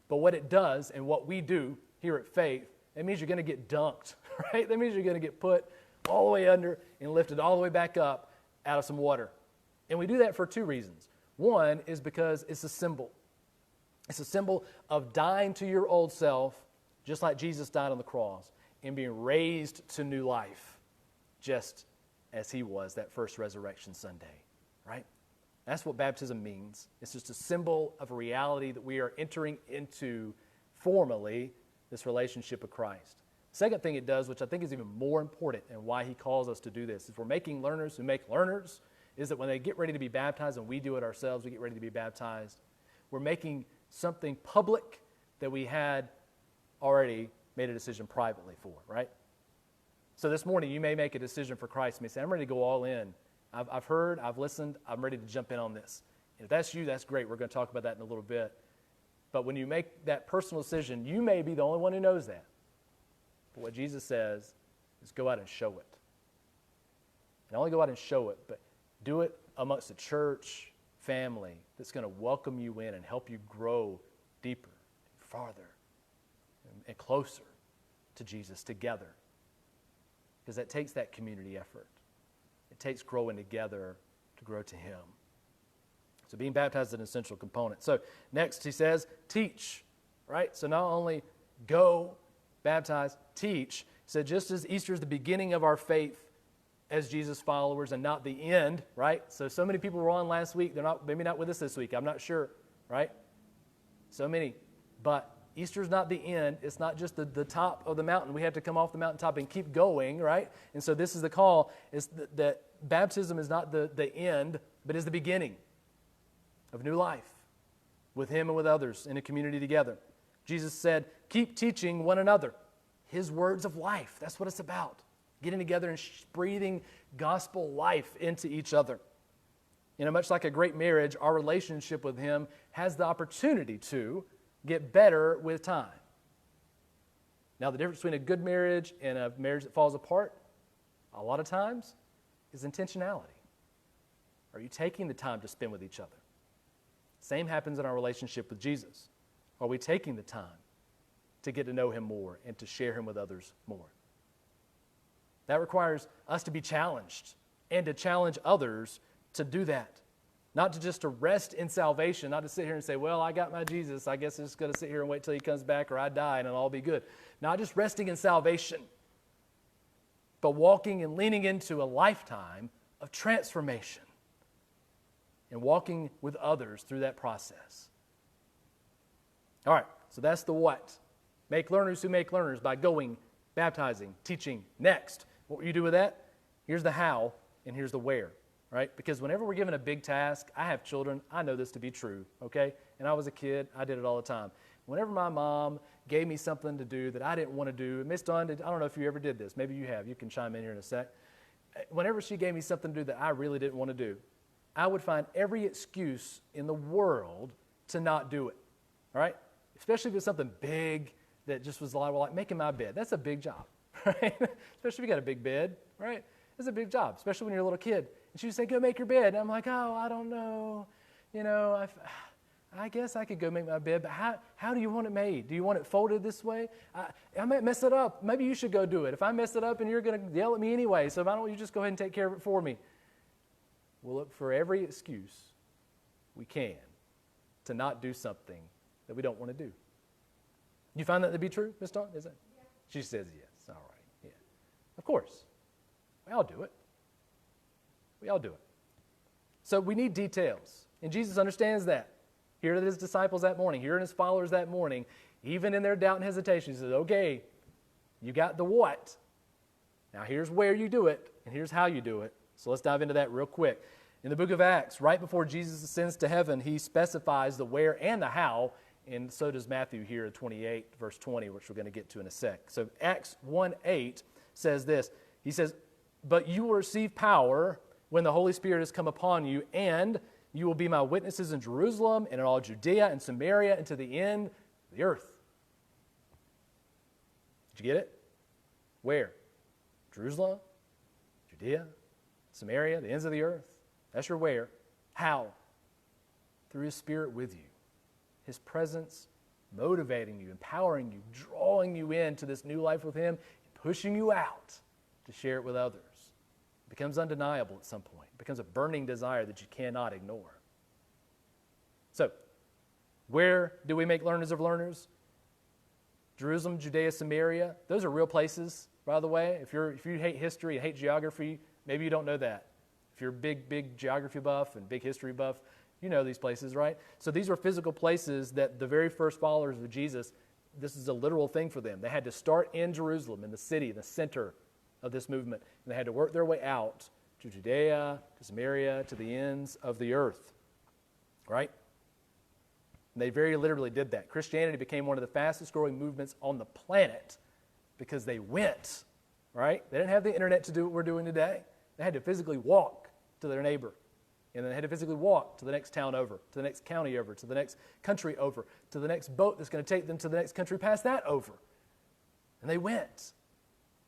But what it does and what we do here at Faith, it means you're going to get dunked, right? That means you're going to get put all the way under and lifted all the way back up out of some water. And we do that for 2 reasons. 1 is because it's a symbol. It's a symbol of dying to your old self, just like Jesus died on the cross, and being raised to new life, just as He was that first resurrection Sunday, right? That's what baptism means. It's just a symbol of a reality that we are entering into formally, this relationship with Christ. Second thing it does, which I think is even more important and why He calls us to do this, is we're making learners who make learners, is that when they get ready to be baptized, and we do it ourselves, we get ready to be baptized, we're making something public that we had already made a decision privately for, right? So this morning, you may make a decision for Christ. You may say, I'm ready to go all in. I've heard, I've listened, I'm ready to jump in on this. And if that's you, that's great. We're going to talk about that in a little bit. But when you make that personal decision, you may be the only one who knows that. But what Jesus says is go out and show it. And only go out and show it, but do it amongst a church family that's going to welcome you in and help you grow deeper, farther, and closer to Jesus together. Because that takes that community effort. It takes growing together to grow to Him. So being baptized is an essential component. So next He says, teach, right? So not only go, baptize, teach. He said just as Easter is the beginning of our faith, as Jesus followers and not the end, right? So many people were on last week. They're maybe not with us this week. I'm not sure, right? So many. But Easter's not the end. It's not just the top of the mountain. We have to come off the mountaintop and keep going, right? And so this is the call, is that baptism is not the end, but is the beginning of new life with Him and with others in a community together. Jesus said, keep teaching one another His words of life. That's what it's about. Getting together and breathing gospel life into each other. Much like a great marriage, our relationship with Him has the opportunity to get better with time. Now, the difference between a good marriage and a marriage that falls apart, a lot of times, is intentionality. Are you taking the time to spend with each other? Same happens in our relationship with Jesus. Are we taking the time to get to know Him more and to share Him with others more? That requires us to be challenged and to challenge others to do that. Not to rest in salvation, not to sit here and say, well, I got my Jesus. I guess I'm just going to sit here and wait till He comes back or I die and it'll all be good. Not just resting in salvation, but walking and leaning into a lifetime of transformation and walking with others through that process. All right, so that's the what. Make learners who make learners by going, baptizing, teaching. Next, what will you do with that? Here's the how and here's the where, right? Because whenever we're given a big task, I have children, I know this to be true, okay? And I was a kid, I did it all the time. Whenever my mom gave me something to do that I didn't want to do, Miss Dawn, I don't know if you ever did this, maybe you have, you can chime in here in a sec. Whenever she gave me something to do that I really didn't want to do, I would find every excuse in the world to not do it, all right? Especially if it's something big that just was like making my bed. That's a big job, right? Especially if you got a big bed, right? It's a big job, especially when you're a little kid. And she would say, go make your bed. And I'm like, oh, I don't know. I guess I could go make my bed, but how do you want it made? Do you want it folded this way? I might mess it up. Maybe you should go do it. If I mess it up and you're going to yell at me anyway, so why don't you just go ahead and take care of it for me? We'll look for every excuse we can to not do something that we don't want to do. You find that to be true, Miss Dawn? Is it? Yeah. She says yes. All right. Yeah. Of course. We all do it. We all do it. So we need details. And Jesus understands that. Here are His disciples that morning. Here are His followers that morning. Even in their doubt and hesitation, He says, okay, you got the what. Now here's where you do it, and here's how you do it. So let's dive into that real quick. In the book of Acts, right before Jesus ascends to heaven, He specifies the where and the how, and so does Matthew here in 28, verse 20, which we're going to get to in a sec. So Acts 1:8 says this. He says, but you will receive power when the Holy Spirit has come upon you, and you will be my witnesses in Jerusalem and in all Judea and Samaria and to the end of the earth. Did you get it? Where? Jerusalem, Judea, Samaria, the ends of the earth. That's your where. How? Through His Spirit with you. His presence motivating you, empowering you, drawing you into this new life with Him, and pushing you out to share it with others. It becomes undeniable at some point. It becomes a burning desire that you cannot ignore. So, where do we make learners of learners? Jerusalem, Judea, Samaria. Those are real places, by the way. If you hate history and hate geography, maybe you don't know that. If you're a big geography buff and big history buff, you know these places, right? So these were physical places that the very first followers of Jesus, this is a literal thing for them. They had to start in Jerusalem, in the city, the center of this movement, and they had to work their way out to Judea, to Samaria, to the ends of the earth, right? And they very literally did that. Christianity became one of the fastest growing movements on the planet because they went, right? They didn't have the internet to do what we're doing today. They had to physically walk to their neighbor. And then they had to physically walk to the next town over, to the next county over, to the next country over, to the next boat that's going to take them to the next country past that over. And they went.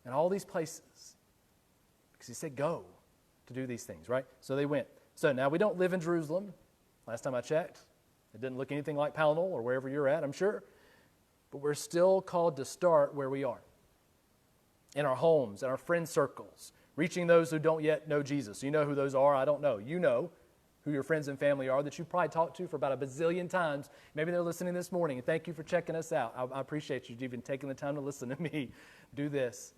And all these places. Because He said go to do these things, right? So they went. So now we don't live in Jerusalem. Last time I checked, it didn't look anything like Pownal or wherever you're at, I'm sure. But we're still called to start where we are. In our homes, in our friend circles, reaching those who don't yet know Jesus. You know who those are? I don't know. You know who your friends and family are that you probably talked to for about a bazillion times. Maybe they're listening this morning. And thank you for checking us out. I appreciate you even taking the time to listen to me do this.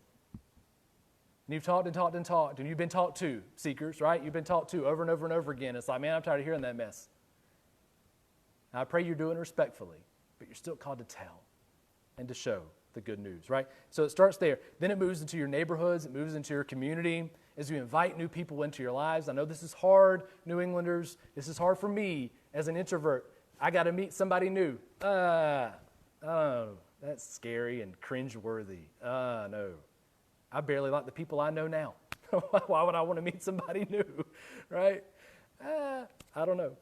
And you've talked and talked and talked, and you've been taught to, seekers, right? You've been taught to over and over and over again. It's like, man, I'm tired of hearing that mess. Now, I pray you're doing it respectfully, but you're still called to tell and to show the good news, right? So it starts there. Then it moves into your neighborhoods. It moves into your community as you invite new people into your lives. I know this is hard, New Englanders. This is hard for me as an introvert. I got to meet somebody new. Oh, that's scary and cringeworthy. No. I barely like the people I know now. Why would I want to meet somebody new, right? I don't know.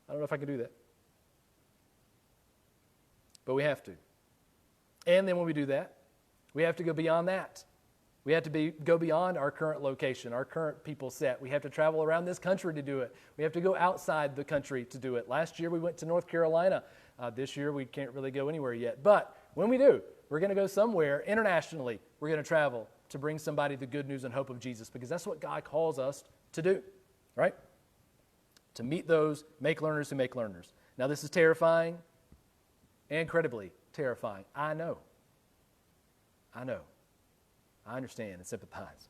I don't know if I can do that. But we have to. And then when we do that, we have to go beyond that. We have to go beyond our current location, our current people set. We have to travel around this country to do it. We have to go outside the country to do it. Last year we went to North Carolina. This year we can't really go anywhere yet. But when we do, we're going to go somewhere internationally. We're going to travel to bring somebody the good news and hope of Jesus, because that's what God calls us to do, right? To meet those, make learners who make learners. Now this is terrifying, incredibly terrifying. I know. I understand and sympathize.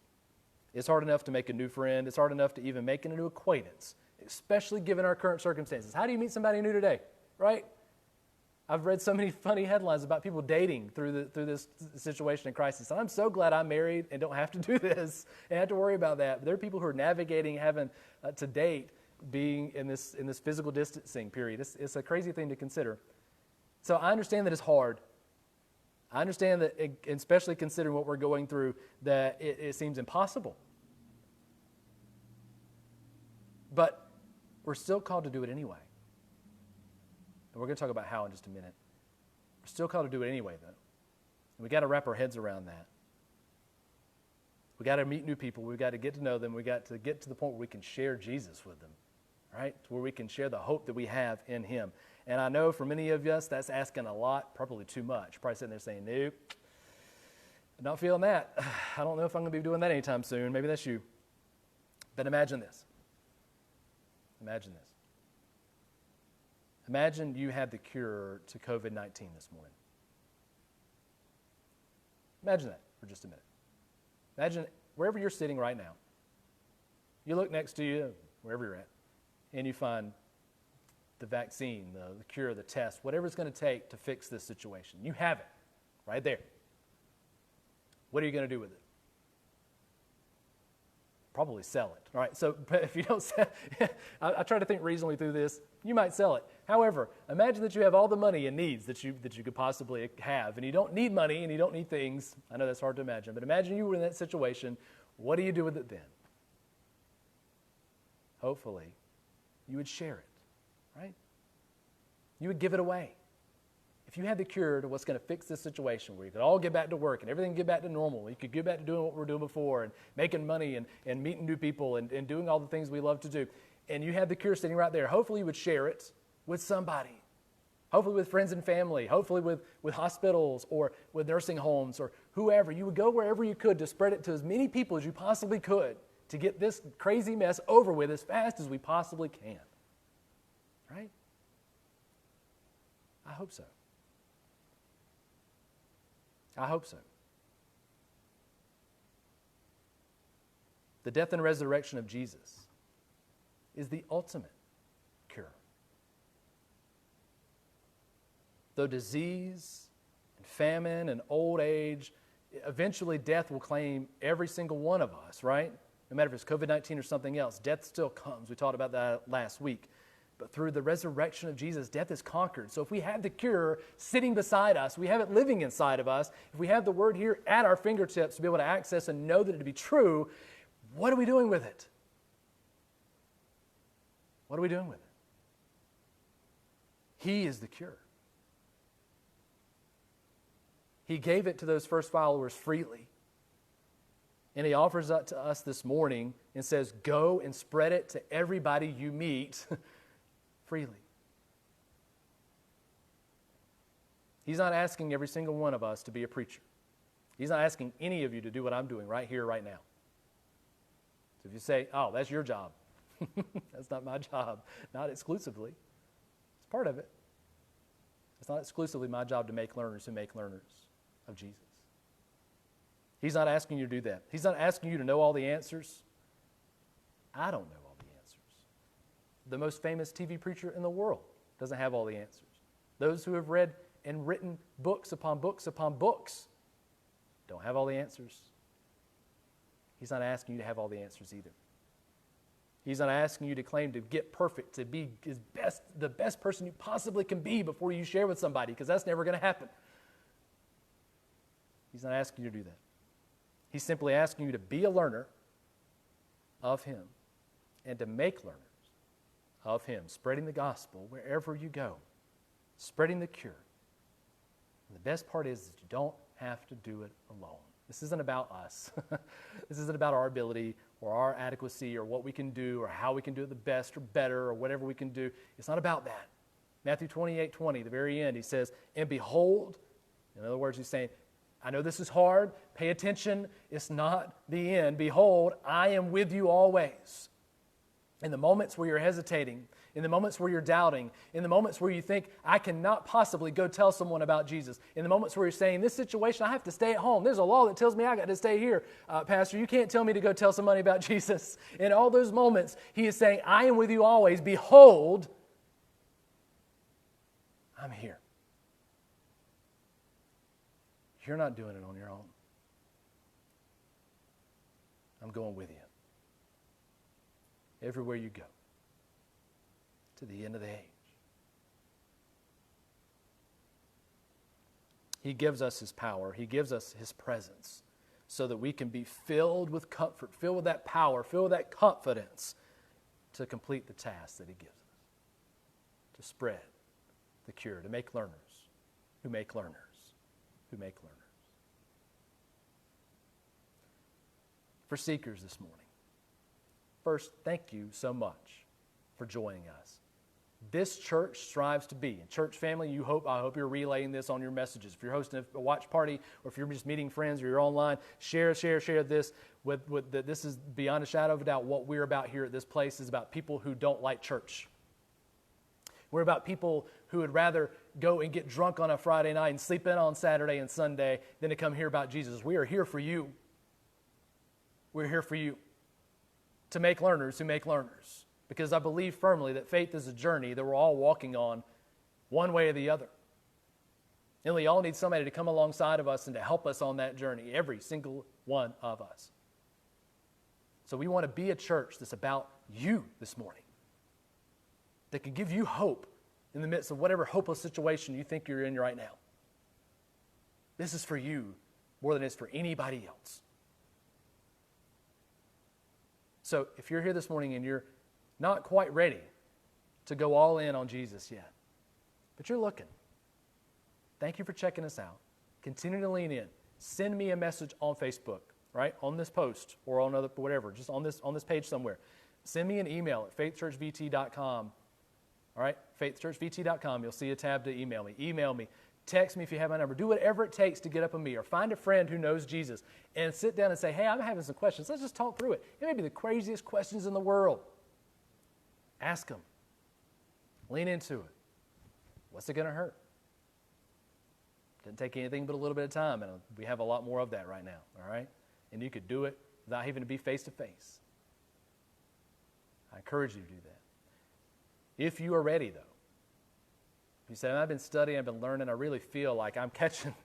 It's hard enough to make a new friend. It's hard enough to even make a new acquaintance, especially given our current circumstances. How do you meet somebody new today, right? I've read so many funny headlines about people dating through this situation and crisis. And I'm so glad I'm married and don't have to do this and have to worry about that. But there are people who are navigating having to date being in this physical distancing period. It's a crazy thing to consider. So I understand that it's hard. I understand that, especially considering what we're going through, that it seems impossible. But we're still called to do it anyway. And we're going to talk about how in just a minute. We're still called to do it anyway, though. And we've got to wrap our heads around that. We've got to meet new people. We've got to get to know them. We've got to get to the point where we can share Jesus with them, right? To where we can share the hope that we have in Him. And I know for many of us, that's asking a lot, probably too much. Probably sitting there saying, nope, I'm not feeling that. I don't know if I'm going to be doing that anytime soon. Maybe that's you. But imagine this. Imagine this. Imagine you had the cure to COVID-19 this morning. Imagine that for just a minute. Imagine wherever you're sitting right now, you look next to you, wherever you're at, and you find the vaccine, the cure, the test, whatever it's going to take to fix this situation. You have it right there. What are you going to do with it? Probably sell it. All right, so if you don't sell, I try to think reasonably through this. You might sell it. However, imagine that you have all the money and needs that you could possibly have, and you don't need money and you don't need things. I know that's hard to imagine, but imagine you were in that situation. What do you do with it then? Hopefully, you would share it, right? You would give it away. If you had the cure to what's going to fix this situation where you could all get back to work and everything get back to normal, you could get back to doing what we were doing before and making money and meeting new people and doing all the things we love to do, and you had the cure sitting right there, hopefully you would share it with somebody, hopefully with friends and family, hopefully with hospitals or with nursing homes or whoever. You would go wherever you could to spread it to as many people as you possibly could to get this crazy mess over with as fast as we possibly can. Right? I hope so. I hope so. The death and resurrection of Jesus is the ultimate cure. Though disease and famine and old age, eventually death will claim every single one of us, right? No matter if it's COVID-19 or something else, death still comes. We talked about that last week. But through the resurrection of Jesus, death is conquered. So if we have the cure sitting beside us, we have it living inside of us, if we have the word here at our fingertips to be able to access and know that it to be true, what are we doing with it? What are we doing with it? He is the cure. He gave it to those first followers freely. And He offers that to us this morning and says, go and spread it to everybody you meet freely. He's not asking every single one of us to be a preacher. He's not asking any of you to do what I'm doing right here, right now. So if you say, oh, that's your job. That's not my job. Not exclusively. It's part of it. It's not exclusively my job to make learners who make learners of Jesus. He's not asking you to do that. He's not asking you to know all the answers. I don't know all the answers. The most famous TV preacher in the world doesn't have all the answers. Those who have read and written books upon books upon books don't have all the answers. He's not asking you to have all the answers either. He's not asking you to claim to get perfect, to be the best person you possibly can be before you share with somebody, because that's never going to happen. He's not asking you to do that. He's simply asking you to be a learner of Him and to make learners of Him, spreading the gospel wherever you go, spreading the cure. And the best part is that you don't have to do it alone. This isn't about us. This isn't about our ability or our adequacy or what we can do or how we can do it the best or better or whatever we can do. It's not about that. Matthew 28:20, the very end, He says, and behold, in other words, He's saying, I know this is hard. Pay attention. It's not the end. Behold, I am with you always. In the moments where you're hesitating, in the moments where you're doubting, in the moments where you think, I cannot possibly go tell someone about Jesus, in the moments where you're saying, this situation, I have to stay at home. There's a law that tells me I got to stay here. Pastor, you can't tell me to go tell somebody about Jesus. In all those moments, He is saying, I am with you always. Behold, I'm here. You're not doing it on your own. I'm going with you. Everywhere you go. To the end of the age. He gives us His power. He gives us His presence so that we can be filled with comfort, filled with that power, filled with that confidence to complete the task that He gives us. To spread the cure, to make learners who make learners who make learners. For seekers this morning, first, thank you so much for joining us. This church strives to be, and church family, I hope you're relaying this on your messages. If you're hosting a watch party, or if you're just meeting friends, or you're online, share this. This is beyond a shadow of a doubt. What we're about here at this place is about people who don't like church. We're about people who would rather go and get drunk on a Friday night and sleep in on Saturday and Sunday than to come hear about Jesus. We are here for you. We're here for you to make learners who make learners. Because I believe firmly that faith is a journey that we're all walking on one way or the other. And we all need somebody to come alongside of us and to help us on that journey, every single one of us. So we want to be a church that's about you this morning, that can give you hope in the midst of whatever hopeless situation you think you're in right now. This is for you more than it's for anybody else. So if you're here this morning and you're not quite ready to go all in on Jesus yet, but you're looking, thank you for checking us out. Continue to lean in. Send me a message on Facebook, right? On this post or on other, whatever, just on this page somewhere. Send me an email at faithchurchvt.com. All right, faithchurchvt.com. You'll see a tab to email me. Email me. Text me if you have my number. Do whatever it takes to get up on me, or find a friend who knows Jesus and sit down and say, hey, I'm having some questions. Let's just talk through it. It may be the craziest questions in the world. Ask them. Lean into it. What's it going to hurt? Doesn't take anything but a little bit of time, and we have a lot more of that right now, all right? And you could do it without having to be face-to-face. I encourage you to do that. If you are ready, though, you say, I've been studying, I've been learning, I really feel like I'm catching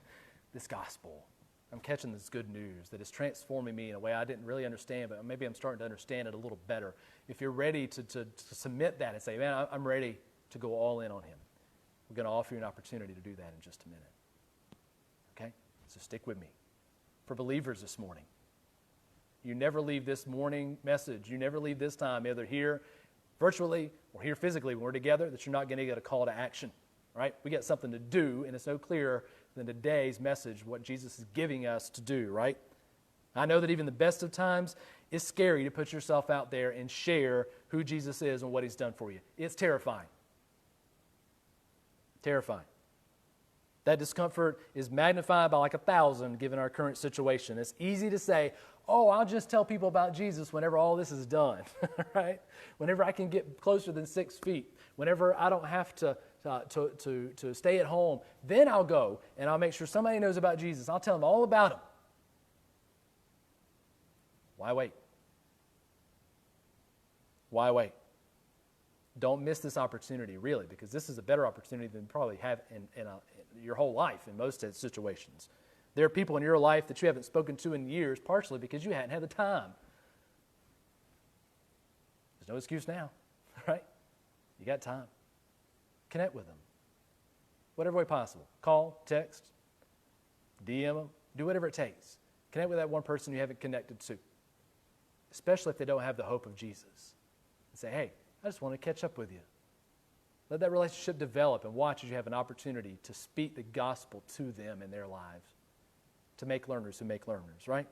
this gospel. I'm catching this good news that is transforming me in a way I didn't really understand, but maybe I'm starting to understand it a little better. If you're ready to submit that and say, man, I'm ready to go all in on Him, we're going to offer you an opportunity to do that in just a minute. Okay? So stick with me. For believers this morning, you never leave this morning message, you never leave this time, either here virtually or here physically when we're together, that you're not going to get a call to action. Right? We got something to do, and it's no clearer than today's message, what Jesus is giving us to do, right? I know that even the best of times, it's scary to put yourself out there and share who Jesus is and what He's done for you. It's terrifying. Terrifying. That discomfort is magnified by like 1,000 given our current situation. It's easy to say, oh, I'll just tell people about Jesus whenever all this is done, right? Whenever I can get closer than 6 feet, whenever I don't have to stay at home, then I'll go and I'll make sure somebody knows about Jesus. I'll tell them all about Him. Why wait? Why wait? Don't miss this opportunity, really, because this is a better opportunity than you probably have in your whole life in most situations. There are people in your life that you haven't spoken to in years, partially because you hadn't had the time. There's no excuse now, right? You got time. Connect with them. Whatever way possible. Call, text, DM them, do whatever it takes. Connect with that one person you haven't connected to, especially if they don't have the hope of Jesus. And say, hey, I just want to catch up with you. Let that relationship develop and watch as you have an opportunity to speak the gospel to them in their lives, to make learners who make learners, right?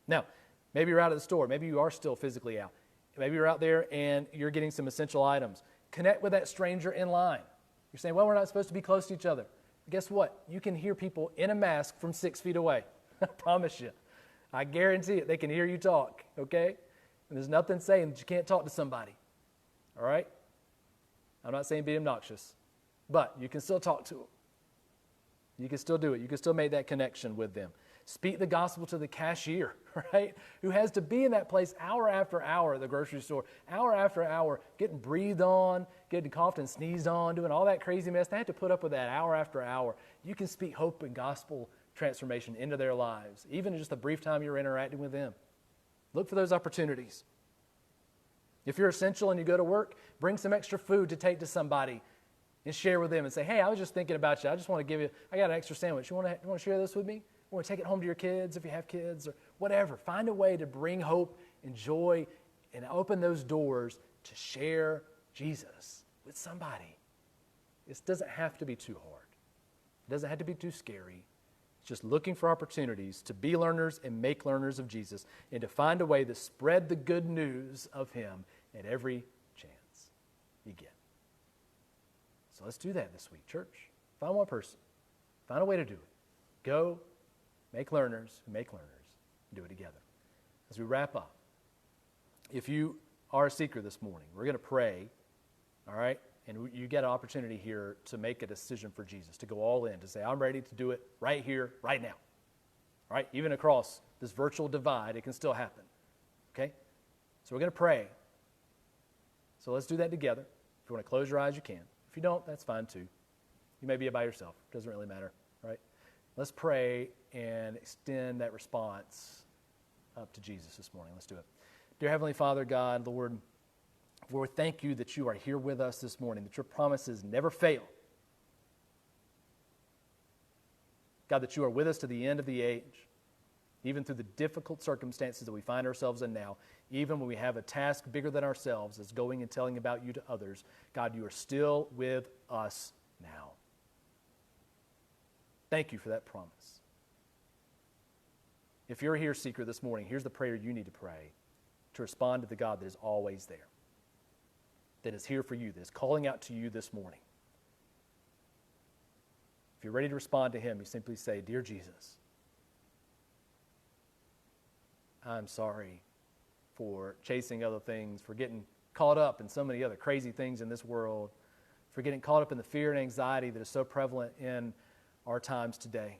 Now, maybe you're out at the store. Maybe you are still physically out. Maybe you're out there and you're getting some essential items. Connect with that stranger in line. You're saying, well, we're not supposed to be close to each other. Guess what? You can hear people in a mask from 6 feet away. I promise you. I guarantee it. They can hear you talk, okay? And there's nothing saying that you can't talk to somebody, all right? I'm not saying be obnoxious, but you can still talk to them. You can still do it. You can still make that connection with them. Speak the gospel to the cashier, right, who has to be in that place hour after hour at the grocery store, hour after hour, getting breathed on, getting coughed and sneezed on, doing all that crazy mess. They have to put up with that hour after hour. You can speak hope and gospel transformation into their lives, even in just the brief time you're interacting with them. Look for those opportunities. If you're essential and you go to work, bring some extra food to take to somebody and share with them and say, hey, I was just thinking about you. I just want to give you, I got an extra sandwich. You want to share this with me? Or take it home to your kids if you have kids or whatever. Find a way to bring hope and joy and open those doors to share Jesus with somebody. This doesn't have to be too hard. It doesn't have to be too scary. It's just looking for opportunities to be learners and make learners of Jesus and to find a way to spread the good news of Him at every chance you get. So let's do that this week, church. Find one person. Find a way to do it. Go. Make learners who make learners. Do it together. As we wrap up, if you are a seeker this morning, we're going to pray, all right? And you get an opportunity here to make a decision for Jesus, to go all in, to say, I'm ready to do it right here, right now. All right? Even across this virtual divide, it can still happen. Okay? So we're going to pray. So let's do that together. If you want to close your eyes, you can. If you don't, that's fine too. You may be by yourself. It doesn't really matter. All right? Let's pray and extend that response up to Jesus this morning. Let's do it. Dear Heavenly Father, God, Lord, thank you that you are here with us this morning, that your promises never fail. God, that you are with us to the end of the age, even through the difficult circumstances that we find ourselves in now, even when we have a task bigger than ourselves as going and telling about you to others. God, you are still with us now. Thank you for that promise. If you're here, seeker, this morning, here's the prayer you need to pray to respond to the God that is always there, that is here for you, that is calling out to you this morning. If you're ready to respond to Him, you simply say, Dear Jesus, I'm sorry for chasing other things, for getting caught up in so many other crazy things in this world, for getting caught up in the fear and anxiety that is so prevalent in our times today,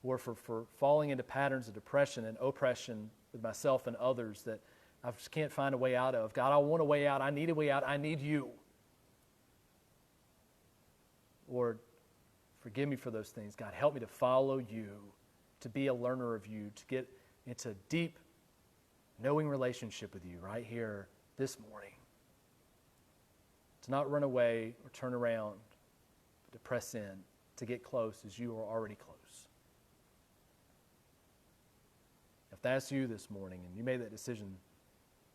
or for falling into patterns of depression and oppression with myself and others that I just can't find a way out of. God, I want a way out. I need a way out. I need you. Lord, forgive me for those things. God, help me to follow you, to be a learner of you, to get into deep, knowing relationship with you right here this morning. To not run away or turn around, but to press in, to get close as you are already close. If that's you this morning and you made that decision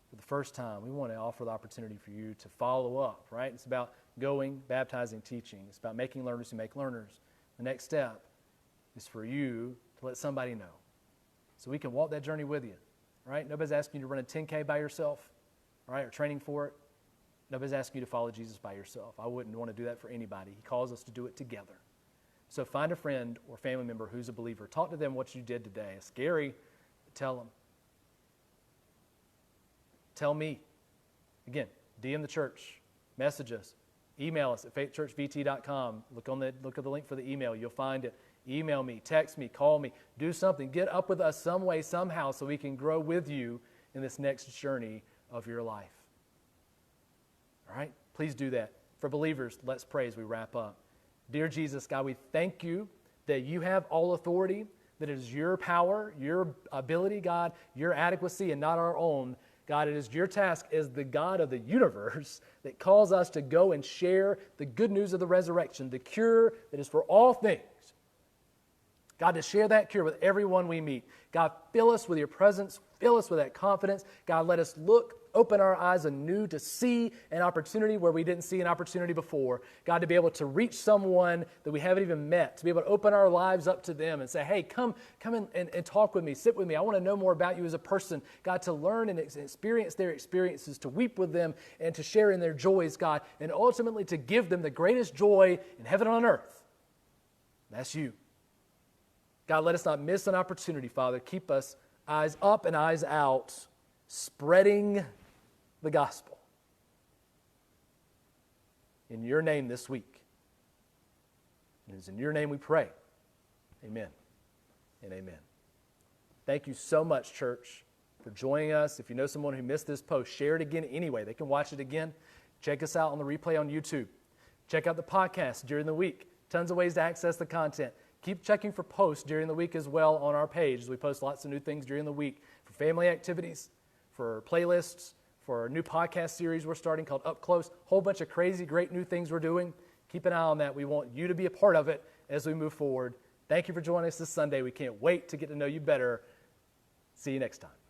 for the first time, we want to offer the opportunity for you to follow up, right? It's about going, baptizing, teaching. It's about making learners who make learners. The next step is for you to let somebody know so we can walk that journey with you, right? Nobody's asking you to run a 10K by yourself, right, or training for it. Nobody's asking you to follow Jesus by yourself. I wouldn't want to do that for anybody. He calls us to do it together. So find a friend or family member who's a believer. Talk to them what you did today. It's scary. Tell them. Tell me. Again, DM the church. Message us. Email us at faithchurchvt.com. Look at the link for the email. You'll find it. Email me, text me, call me, do something. Get up with us some way, somehow, so we can grow with you in this next journey of your life. All right? Please do that. For believers, let's pray as we wrap up. Dear Jesus, God, we thank you that you have all authority, that it is your power, your ability, God, your adequacy, and not our own. God, it is your task as the God of the universe that calls us to go and share the good news of the resurrection, the cure that is for all things. God, to share that cure with everyone we meet. God, fill us with your presence. Fill us with that confidence. God, let us open our eyes anew to see an opportunity where we didn't see an opportunity before. God, to be able to reach someone that we haven't even met, to be able to open our lives up to them and say, hey, come in and talk with me, sit with me. I want to know more about you as a person. God, to learn and experience their experiences, to weep with them and to share in their joys, God, and ultimately to give them the greatest joy in heaven and on earth. That's you. God, let us not miss an opportunity, Father. Keep us eyes up and eyes out, spreading the gospel. In your name this week. And it's in your name we pray. Amen and amen. Thank you so much, church, for joining us. If you know someone who missed this post, share it again anyway. They can watch it again. Check us out on the replay on YouTube. Check out the podcast during the week. Tons of ways to access the content. Keep checking for posts during the week as well on our page, as we post lots of new things during the week for family activities, for playlists, for our new podcast series we're starting called Up Close. Whole bunch of crazy, great new things we're doing. Keep an eye on that. We want you to be a part of it as we move forward. Thank you for joining us this Sunday. We can't wait to get to know you better. See you next time.